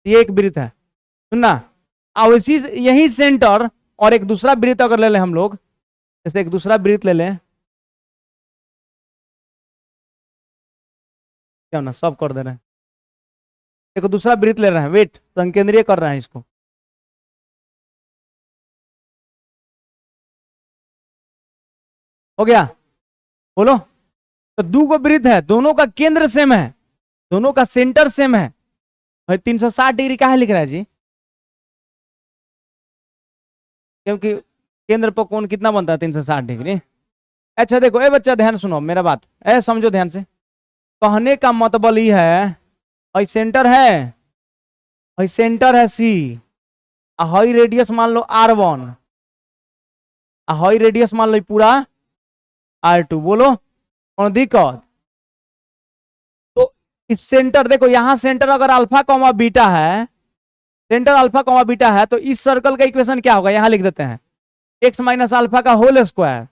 ये एक वृत्त है, सुनना। अब इसी यही सेंटर और एक दूसरा वृत्त अगर ले लें हम लोग, जैसे एक दूसरा वृत्त ले लें, क्या ना सब कर दे रहे हैं, एक दूसरा वृत्त ले रहे हैं, वेट, संकेंद्रीय कर रहे हैं इसको। हो गया, बोलो। तो दो गो वृत्त है, दोनों का केंद्र सेम है, दोनों का सेंटर सेम है। 360 डिग्री का है लिख रहा है जी, क्योंकि केंद्र पर कोण कितना बनता है, 360 डिग्री। अच्छा देखो ए बच्चा ध्यान सुनो मेरा बात, ए समझो ध्यान से। कहने का मतलब ये है, हई सेंटर है, हई सेंटर है सी, हई रेडियस मान लो R1, हई रेडियस मान लो पूरा R2। बोलो कौन दिक्कत। तो इस सेंटर देखो, यहां सेंटर अगर अल्फा कॉमा बीटा है, सेंटर अल्फा कॉमा बीटा है, तो इस सर्कल का इक्वेशन क्या होगा, यहां लिख देते हैं, x माइनस अल्फा का whole square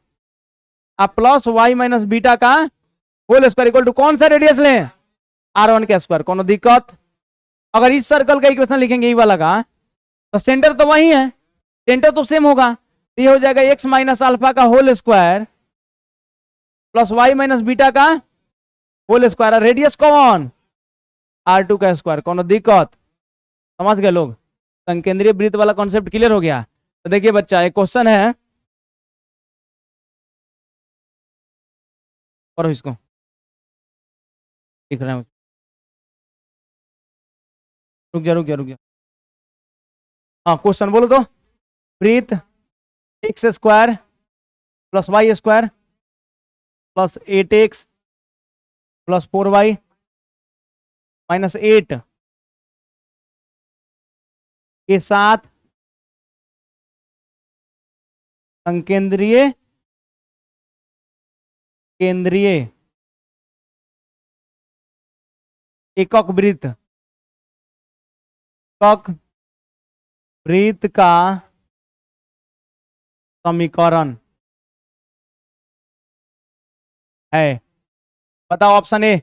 plus y minus beta का होल स्क्वायर इक्वल टू कौन सा रेडियस लें, R1 का स्क्वायर। कोनो दिक्कत। अगर इस सर्कल का इक्वेशन लिखेंगे ये वाला का, तो सेंटर तो वही है, सेंटर तो सेम होगा, तो ये हो जाएगा x माइनस अल्फा का whole square plus y minus beta का होल स्क्वायर, रेडियस कौन, R2 का स्क्वायर। कोनो दिक्कत, समझ गए लोग। संकेंद्रीय वृत्त वाला कॉन्सेप्ट क्लियर हो गया। तो देखिए बच्चा एक क्वेश्चन है, पढ़ो इसको, लिख रहे हैं, रुक जा रुक जा रुक जा। हाँ क्वेश्चन बोलो तो, वृत्त x square plus Y square plus 8x plus 4y minus 8 के साथ संकेंद्रीय केंद्रीय एकक वृत्त, एकक वृत्त का समीकरण है। बताओ ऑप्शन ए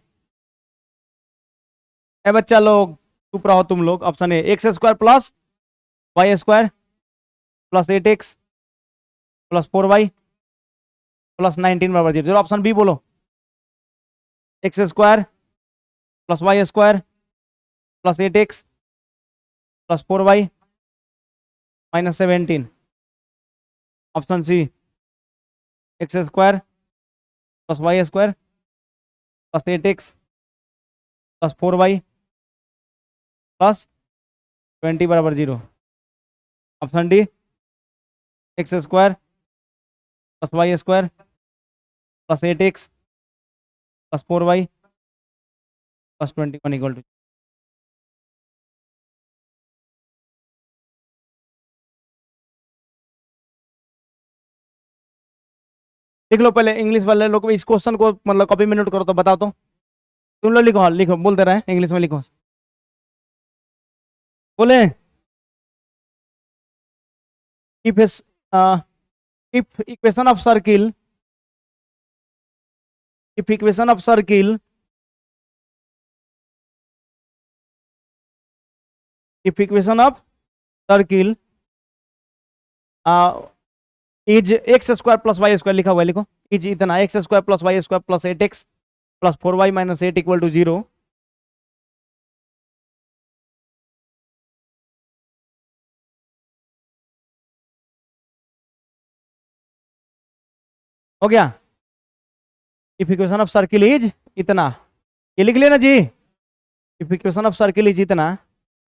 बच्चा लोग, चुप रहो तुम लोग। Option A x square plus Y square plus 8x plus 4y plus 19 बराबर 0। ऑप्शन बी बोलो, x square plus Y square plus 8x plus 4y minus 17। Option C x square plus Y square plus 8x plus 4y plus 20 बराबर 0। Option D x square plus Y square plus 8x plus 4y plus 21 equal to लिख लो पहले, English वाले लोग इस question को मतलब copy में नोट करो तो बताओ तो। तुम लोग लिखो, लिखो, बोलते रहे इंग्लिश में लिखो, बोले। If if equation of circle, if equation of circle, if equation of circle is X square plus Y square, लिखा हुआ है, लिखो। इज इतना X square plus Y square plus 8x plus 4y minus 8 equal to 0। हो गया। If equation of circle is इतना, ये लिख लेना जी। If equation of circle is इतना,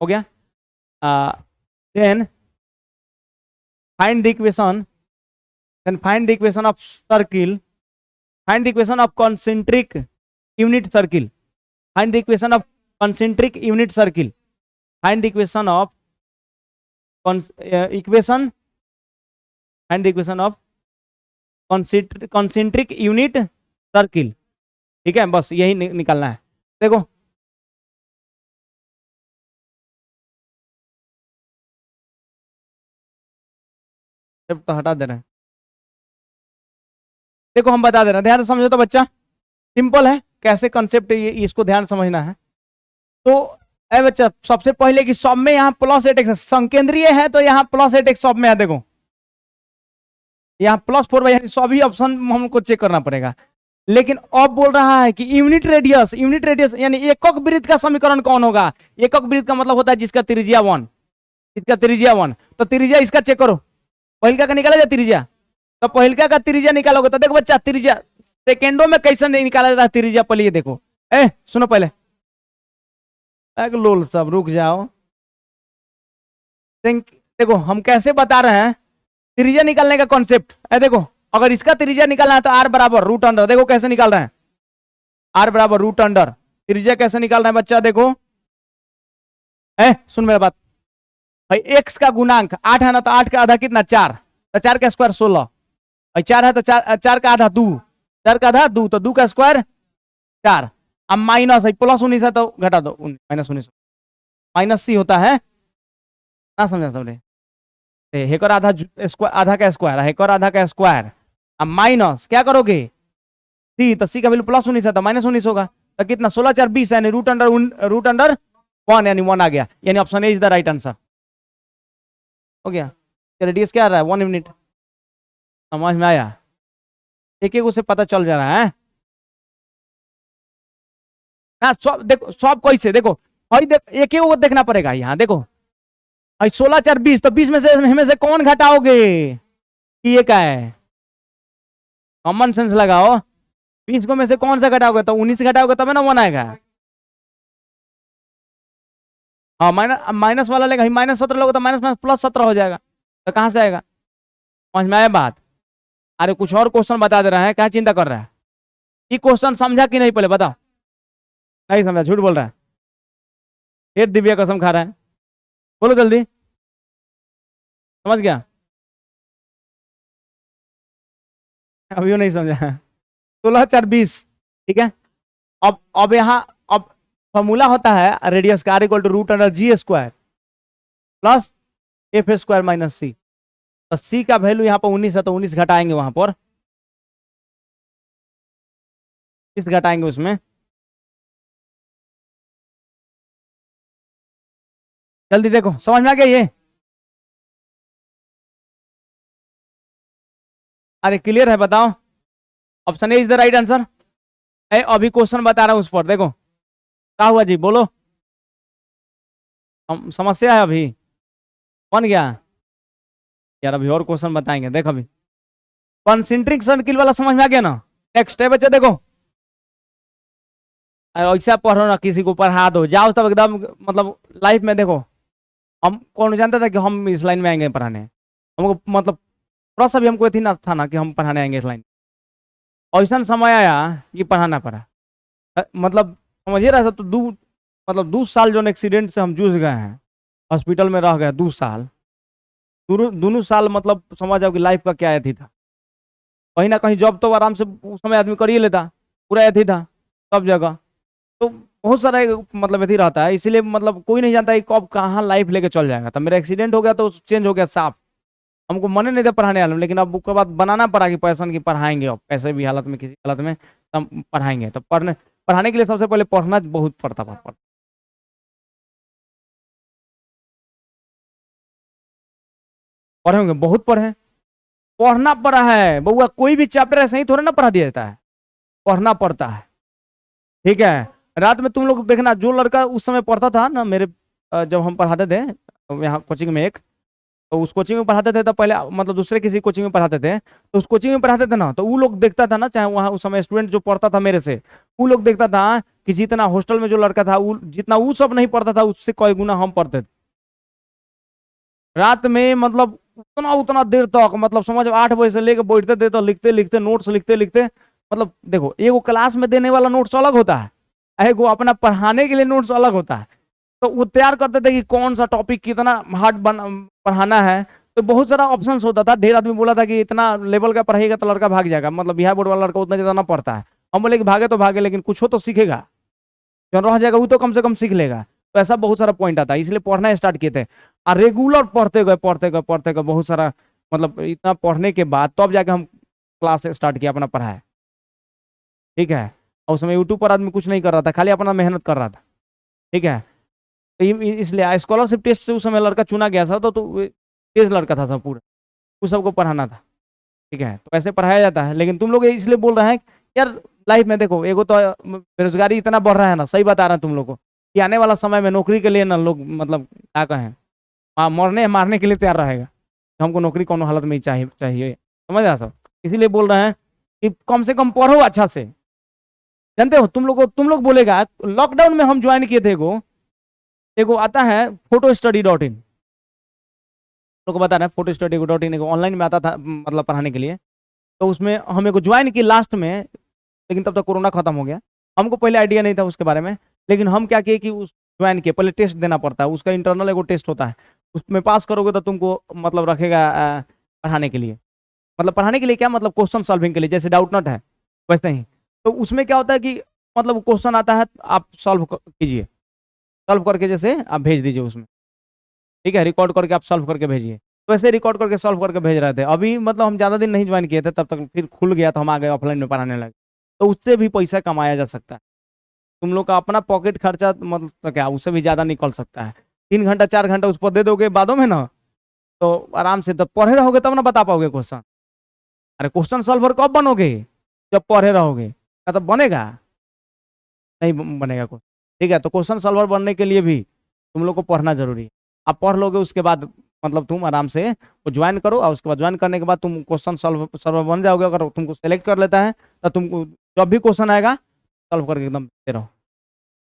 हो गया। Then find the equation, then find the equation of circle, find the equation of concentric unit circle, find the equation of concentric unit circle, find the equation of equation, find the equation of concentric unit circle। ठीक है, बस यही निकालना है। देखो जब तो हटा दे रहे हैं, देखो हम बता दे रहे हैं, ध्यान से समझो तो बच्चा, सिंपल है कैसे कंसेप्ट, ये इसको ध्यान समझना है। तो ए बच्चा, सबसे पहले कि सब में यहाँ प्लस 8x संकेंद्रीय है, तो यहाँ प्लस 8x सब में है। देखो यहाँ प्लस 4y, सभी ऑप्शन हमको चेक करना पड़ेगा। लेकिन अब बोल रहा है कि यूनिट रेडियस, यूनिट रेडियस यानी एकक वृत्त का समीकरण कौन होगा। एकक वृत्त का मतलब होता है जिसका त्रिज्या 1, इसका त्रिज्या 1। तो त्रिज्या इसका चेक करो, पहिलका का निकाला जाए त्रिज्या, तो पहिलका का त्रिज्या निकालोगे तो देखो बच्चा, त्रिज्या सेकेंडों में कैसे निकाला जाता है त्रिज्या, पहले ये देखो। सुनो पहले, लोल सब रुक जाओ। देखो हम कैसे बता रहे हैं त्रिज्या निकालने का कॉन्सेप्ट। देखो अगर इसका त्रिज्या निकालना है तो आर बराबर रूट अंडर, देखो कैसे निकाल रहे हैं, आर बराबर रूट अंडर। त्रिज्या कैसे निकाल रहे हैं बच्चा, देखो सुन मेरा बात भाई, एक्स का गुणांक 8 है ना, तो 8 का आधा कितना 4, तो 4 का स्क्वायर 16, और 4 है तो 4 का आधा 2, 4 का आधा 2, तो 2 का स्क्वायर 4। अब माइनस है, प्लस 19 है तो घटा दो, माइनस 19, माइनस सी होता है ना, समझा सबने। हेकर आधा स्क्वायर, आधा का स्क्वायर, हेकर आधा का स्क्वायर। अब माइनस क्या करोगे सी, तो सी का वैल्यू प्लस 19 है तो माइनस 19 होगा, तो कितना 16 4 20, यानी रूट अंडर 1, यानी 1 आ गया, यानी option A is the right answer. हो गया। रेडियस क्या आ रहा है 1 यूनिट, समझ में आया। एक एक उसे पता चल जा रहा है ना। सब देखो, सब कैसे देखो भाई, एक एक देखना पड़ेगा। यहाँ देखो 16 4 20, तो 20 में से कौन घटाओगे, ये क्या है, कॉमन सेंस लगाओ। 20 को में से कौन सा घटाओगे, तो 19 घटाओगे तब ना 1 आएगा। हाँ माइनस वाला लेगा, माइनस 17 लोगे तो माइनस प्लस 17 हो जाएगा, तो कहां से आएगा, समझ में आया बात। अरे कुछ और क्वेश्चन बता दे रहा है, क्या चिंता कर रहा है। ये क्वेश्चन समझा कि नहीं पहले बताओ, नहीं समझा, झूठ बोल रहा है, फिर दिव्या कसम खा रहा है, बोलो जल्दी। समझ गया, अभी नहीं समझा। 16 4 20, ठीक है। अब यहाँ अब फॉर्मूला होता है रेडियस का, R = root under G square plus F square minus C. तो सी का वैल्यू यहाँ पर 19 है, तो 19 घटाएंगे वहां पर, इस घटाएंगे उसमें, जल्दी देखो समझ में आ गया ये। अरे क्लियर है, बताओ। Option A is the right answer. अभी क्वेश्चन बता रहा हूं उस पर, देखो क्या हुआ जी, बोलो। समस्या है अभी, बन गया यार, अभी और क्वेश्चन बताएंगे। देखो अभी कॉन्सेंट्रिक सर्किल वाला समझ में आ गया ना। नेक्स्ट है बच्चे, देखो ऐसा पढ़ो ना, किसी को पढ़ा दो, जाओ तब एकदम मतलब लाइफ में। देखो हम कौन जानता था कि हम इस लाइन में आएंगे पढ़ाने, हमको मतलब थोड़ा सा भी हमको थी ना, था ना कि हम पढ़ाने आएंगे इस लाइन। ऐसा समय आया कि पढ़ाना पड़ा, मतलब समझिए रहा था। तो मतलब 2 साल जो एक्सीडेंट से हम जूझ गए हैं, हॉस्पिटल में रह गए 2 साल, दोनों साल, मतलब समझ जाओ कि लाइफ का क्या थी था। कहीं ना कहीं जॉब तो आराम से उस समय आदमी कर ही लेता, पूरा ऐथी था सब जगह। तो बहुत सारा मतलब ऐथी रहता है, इसीलिए मतलब कोई नहीं जानता कि कब कहाँ लाइफ लेके चल जाएगा। तब मेरा एक्सीडेंट हो गया तो चेंज हो गया साफ, हमको मन नहीं था पढ़ाने वाले में, लेकिन अब उसके बाद बनाना पड़ा कि पैसन की पढ़ाएंगे, अब कैसे भी हालत में किसी हालत में हम पढ़ाएंगे। तो पढ़ाने के लिए सबसे पहले पढ़ना बहुत पड़ता था। पढ़े होंगे, बहुत पढ़े, पढ़ना पड़ा है बउआ, कोई भी चैप्टर ऐसे ही थोड़ा ना पढ़ा दिया जाता है, पढ़ना पड़ता है। ठीक है, रात में तुम लोग देखना, जो लड़का उस समय पढ़ता था ना, मेरे जब हम पढ़ाते थे यहाँ कोचिंग में एक, तो उस कोचिंग में पढ़ाते थे तो पहले मतलब दूसरे किसी कोचिंग में पढ़ाते थे, तो उस कोचिंग में पढ़ाते थे ना, तो वो लोग देखता था ना, चाहे वहाँ उस समय स्टूडेंट जो पढ़ता था मेरे से, वो लोग देखता था कि जितना हॉस्टल में जो लड़का था वो जितना वो सब नहीं पढ़ता था, उससे कई गुना हम पढ़ते थे। रात में मतलब उतना उतना देर तक, मतलब समझ 8 बजे से लेकर बैठते थे, तो लिखते लिखते नोट्स लिखते लिखते, मतलब देखो एगो क्लास में देने वाला नोट्स अलग होता है, एगो अपना पढ़ाने के लिए नोट्स अलग होता है। तो वो तैयार करते थे कि कौन सा टॉपिक कितना हार्ड पढ़ाना है। तो बहुत सारा ऑप्शंस होता था, ढेर आदमी बोला था कि इतना लेवल का पढ़ाएगा तो लड़का भाग जाएगा, मतलब बिहार बोर्ड वाला लड़का उतना ज्यादा ना पढ़ता है। हम बोले कि भागे तो भागे, लेकिन कुछ हो तो सीखेगा, जो रह जाएगा वो तो कम से कम सीख लेगा। तो ऐसा बहुत सारा पॉइंट आता है, इसलिए पढ़ना स्टार्ट किए थे। और रेगुलर पढ़ते गए पढ़ते गए पढ़ते गए, बहुत सारा मतलब इतना पढ़ने के बाद तब जाके हम क्लास स्टार्ट किया अपना पढ़ाई। ठीक है, और उस समय यूट्यूब पर आदमी कुछ नहीं कर रहा था, खाली अपना मेहनत कर रहा था। ठीक है, तो इसलिए स्कॉलरशिप टेस्ट से उस समय लड़का चुना गया था, तो तेज लड़का था सब पूरा, उस सबको पढ़ाना था। ठीक है, तो ऐसे पढ़ाया जाता है। लेकिन तुम लोग इसलिए बोल रहे हैं यार, लाइफ में देखो एगो तो बेरोजगारी इतना बढ़ रहा है ना, सही बता रहे हैं तुम लोग को, कि आने वाला समय में नौकरी के लिए ना लोग मतलब क्या कहें, मरने मारने के लिए तैयार रहेगा, तो हमको नौकरी कोनो हालत में ही चाहिए चाहिए, समझ रहा सब। इसीलिए बोल रहे हैं कि कम से कम पढ़ो अच्छा से। जानते हो तुम लोग बोलेगा, लॉकडाउन में हम ज्वाइन किए थे एगो एगो आता है photostudy.in, लोग बता रहे हैं photostudy.in एगो ऑनलाइन में आता था मतलब पढ़ाने के लिए। तो उसमें हम एगो ज्वाइन किए लास्ट में, लेकिन तब तक कोरोना खत्म हो गया। हमको पहले आइडिया नहीं था उसके बारे में, लेकिन हम क्या किए कि उस ज्वाइन किए, पहले टेस्ट देना पड़ता है, उसका इंटरनल एगो टेस्ट होता है, उसमें पास करोगे तो तुमको मतलब रखेगा पढ़ाने के लिए। मतलब पढ़ाने के लिए क्या, मतलब क्वेश्चन सॉल्विंग के लिए, जैसे डाउट नॉट है वैसे ही। तो उसमें क्या होता है कि मतलब क्वेश्चन आता है, आप सॉल्व कीजिए, सॉल्व करके जैसे आप भेज दीजिए उसमें। ठीक है, रिकॉर्ड करके आप सॉल्व करके भेजिए। तो ऐसे रिकॉर्ड करके सॉल्व करके भेज रहे थे। अभी मतलब हम ज़्यादा दिन नहीं ज्वाइन किए थे, तब तक फिर खुल गया तो हम आ गए ऑफलाइन में पढ़ाने लगे। तो उससे भी पैसा कमाया जा सकता है। तुम लोग का अपना पॉकेट खर्चा मतलब तो क्या, उससे भी ज़्यादा निकल सकता है। 3 घंटा 4 घंटा उस पर दे दोगे बादों में ना, तो आराम से, तब पढ़े रहोगे तब ना बता पाओगे क्वेश्चन। अरे क्वेश्चन सॉल्वर कब बनोगे, जब पढ़े रहोगे, क्या तब बनेगा, नहीं बनेगा कुछ। ठीक है, तो क्वेश्चन सॉल्वर बनने के लिए भी तुम लोग को पढ़ना जरूरी है। आप पढ़ लोगे उसके बाद मतलब तुम आराम से वो ज्वाइन करो, और उसके बाद ज्वाइन करने के बाद तुम क्वेश्चन सॉल्वर बन जाओगे। अगर तुमको सेलेक्ट कर लेता है तो तुमको जब भी क्वेश्चन आएगा सॉल्व करके एकदम देते रहो।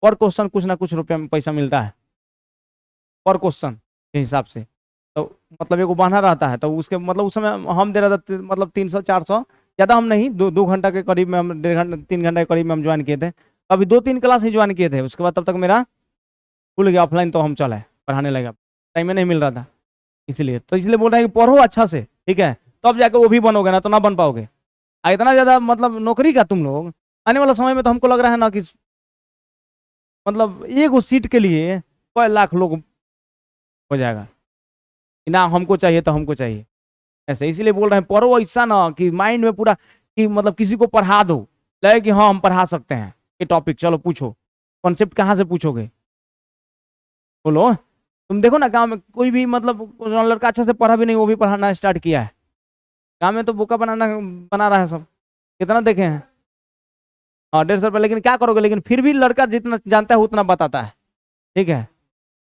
पर क्वेश्चन कुछ ना कुछ रुपये में पैसा मिलता है पर क्वेश्चन के हिसाब से। तो मतलब एगो बना रहता है, तो उसके मतलब उस समय हम दे रहे थे मतलब 300 400, ज़्यादा हम नहीं, 2 घंटा के करीब में, हम 1.5 घंटा 3 घंटा के करीब में हम ज्वाइन किए थे। अभी 2 3 क्लास ही ज्वाइन किए थे, उसके बाद तब तक मेरा खुल गया ऑफलाइन, तो हम चले पढ़ाने लगा, टाइम में नहीं मिल रहा था। इसलिए तो इसलिए बोल रहे हैं कि पढ़ो अच्छा से, ठीक है, तब जाके वो भी बनोगे, ना तो ना बन पाओगे। इतना ज़्यादा मतलब नौकरी का तुम लोग आने वाला समय में, तो हमको लग रहा है ना कि मतलब एक सीट के लिए कई लाख लोग हो जाएगा कि ना हमको चाहिए तो हमको चाहिए ऐसे। इसीलिए बोल रहे हैं पढ़ो ऐसा ना कि माइंड में पूरा कि मतलब किसी को पढ़ा दो, लगे कि हाँ हम पढ़ा सकते हैं ये टॉपिक, चलो पूछो, कॉन्सेप्ट कहाँ से पूछोगे, बोलो। तुम देखो ना गांव में कोई भी मतलब लड़का अच्छा से पढ़ा भी नहीं, वो भी पढ़ाना स्टार्ट किया है। गांव में तो बोका बना रहा है सब, कितना देखे हैं। हाँ 150 रुपये, लेकिन क्या करोगे, लेकिन फिर भी लड़का जितना जानता है उतना बताता है। ठीक है,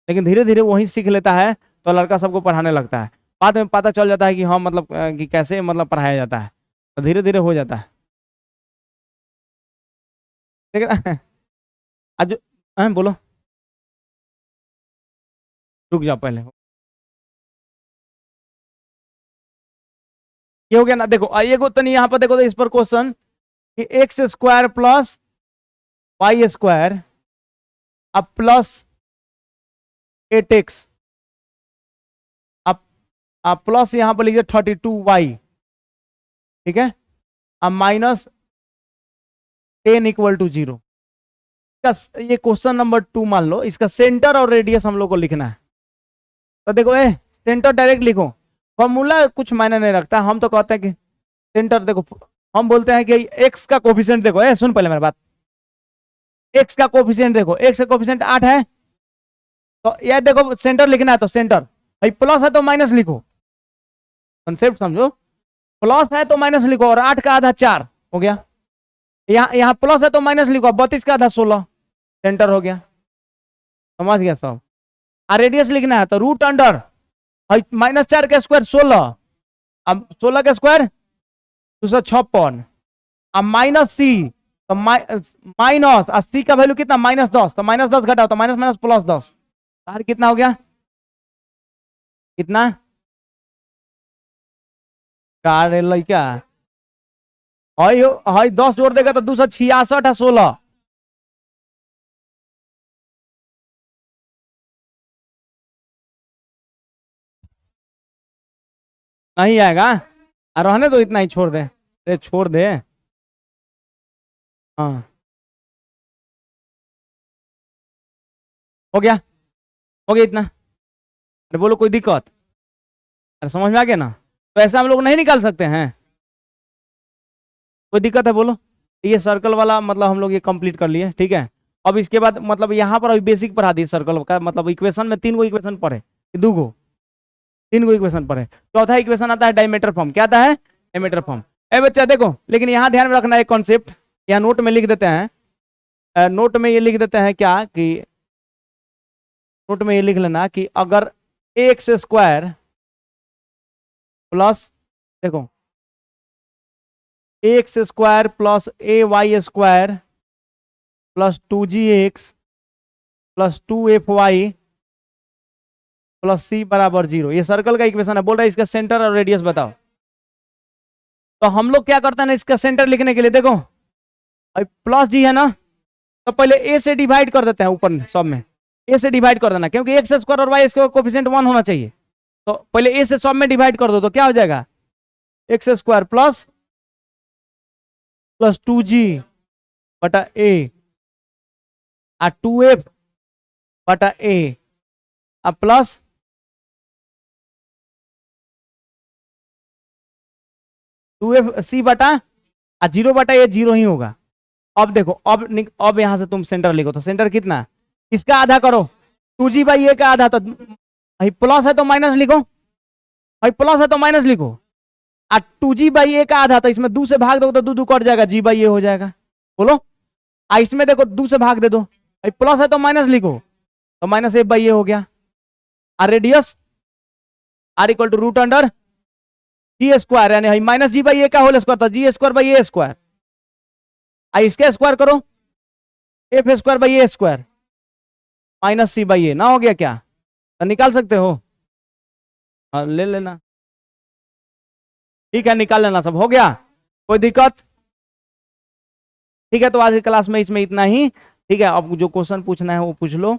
लेकिन धीरे धीरे वही सीख लेता है, तो लड़का सबको पढ़ाने लगता है। बाद में पता चल जाता है कि हाँ मतलब कि कैसे मतलब पढ़ाया जाता है, तो धीरे धीरे हो जाता है। ठीक है ना? आज बोलो, रुक जाओ पहले। ये हो गया ना, देखो ये को तनी यहाँ पर देखो, तो इस पर क्वेश्चन कि x square plus Y square अब प्लस 8x, अब आप प्लस यहाँ पर लीजिए 32y। ठीक है, माइनस 10 इक्वल टू 0। ये क्वेश्चन नंबर 2 मान लो, इसका सेंटर और रेडियस हम लोग को लिखना है। तो देखो सेंटर डायरेक्ट लिखो, फॉर्मूला कुछ मायने नहीं रखता। हम तो कहते हैं कि सेंटर देखो, हम बोलते हैं कि एक्स का कोफिशिएंट देखो, सुन पहले मेरी बात। एक्स का कोफिशिएंट देखो, एक्स का कोफिशिएंट 8 है, तो यह देखो सेंटर लिखना है तो सेंटर, भाई प्लस है तो माइनस लिखो, कंसेप्ट समझो। प्लस है तो माइनस लिखो, और 8 का आधा 4 हो गया। यहाँ प्लस है तो माइनस लिखो, 32 का आधा 16, सेंटर हो गया। समझ गया सब। रेडियस लिखना है तो रूट अंडर -4 का स्क्वायर 16, अब 16 का स्क्वायर 256, अब माइनस सी, तो माइनस सी का वैल्यू कितना -10, तो -10 घटाओ तो माइनस माइनस प्लस 10, तार कितना हो गया, कितना कार लड़का हाई 10 जोड़ देगा तो 266 है 16। नहीं आएगा, रहने दो, इतना ही छोड़ दे, अरे छोड़ दे। हाँ हो गया, हो गया इतना। अरे बोलो कोई दिक्कत, अरे समझ में आ गया ना। तो ऐसा हम लोग नहीं निकाल सकते हैं, कोई दिक्कत है बोलो। ये सर्कल वाला मतलब हम लोग ये कंप्लीट कर लिए, ठीक है। अब इसके बाद मतलब यहाँ पर अभी बेसिक पढ़ा दी सर्कल का, मतलब इक्वेशन में 3 गो इक्वेशन पढ़े, 2 गो 3 गो इक्वेशन पढ़े। चौथा इक्वेशन आता है डायमीटर फॉर्म, क्या आता है, डायमीटर फॉर्म। ए बच्चा देखो, लेकिन यहाँ ध्यान में रखना एक कॉन्सेप्ट, यहाँ नोट में लिख देते हैं, नोट में ये लिख देते हैं क्या कि, नोट में ये लिख लेना कि अगर एक्स स्क्वायर प्लस, देखो x square plus A Y square plus 2gx plus 2fy plus C बराबर 0, ये सर्कल का इक्वेशन है। बोल रहा है इसका सेंटर और रेडियस बताओ। तो हम लोग क्या करते हैं ना, इसका सेंटर लिखने के लिए देखो प्लस जी है ना, तो पहले ए से डिवाइड कर देते हैं, ऊपर सब में ए से डिवाइड कर देना, क्योंकि एक्स स्क्वायर और वाई स्क्वायर कोफिशिएंट 1 होना चाहिए। तो पहले ए से सब में डिवाइड कर दो, तो क्या हो जाएगा, एक्स स्क्वायर प्लस 2g बटा ए 2f बटा ए प्लस 2f सी बटा 0 बटा ए 0 ही होगा। अब देखो, अब यहां से तुम सेंटर लिखो, तो सेंटर कितना, इसका आधा करो, 2g बाई ए का आधा, तो प्लस है तो माइनस लिखो, प्लस है तो माइनस लिखो, 2g बाई ए का आधा, तो इसमें 2 से भाग दो तो 2 कट जाएगा, g बाई ए हो जाएगा। बोलो, इसमें देखो 2 से भाग दे दो, प्लस है तो माइनस लिखो, तो माइनस ए बाई ए हो गया। Radius R equal to root under G square, यानी माइनस जी बाई ए का होल स्क्वायर, तो G square by A square, इसके स्क्वायर करो F square by A square minus C by A ना, हो गया क्या, तो निकाल सकते हो, हाँ ले लेना, ठीक है निकाल लेना, सब हो गया, कोई दिक्कत, ठीक है। तो आज की क्लास में इसमें इतना ही, ठीक है। अब जो क्वेश्चन पूछना है वो पूछ लो।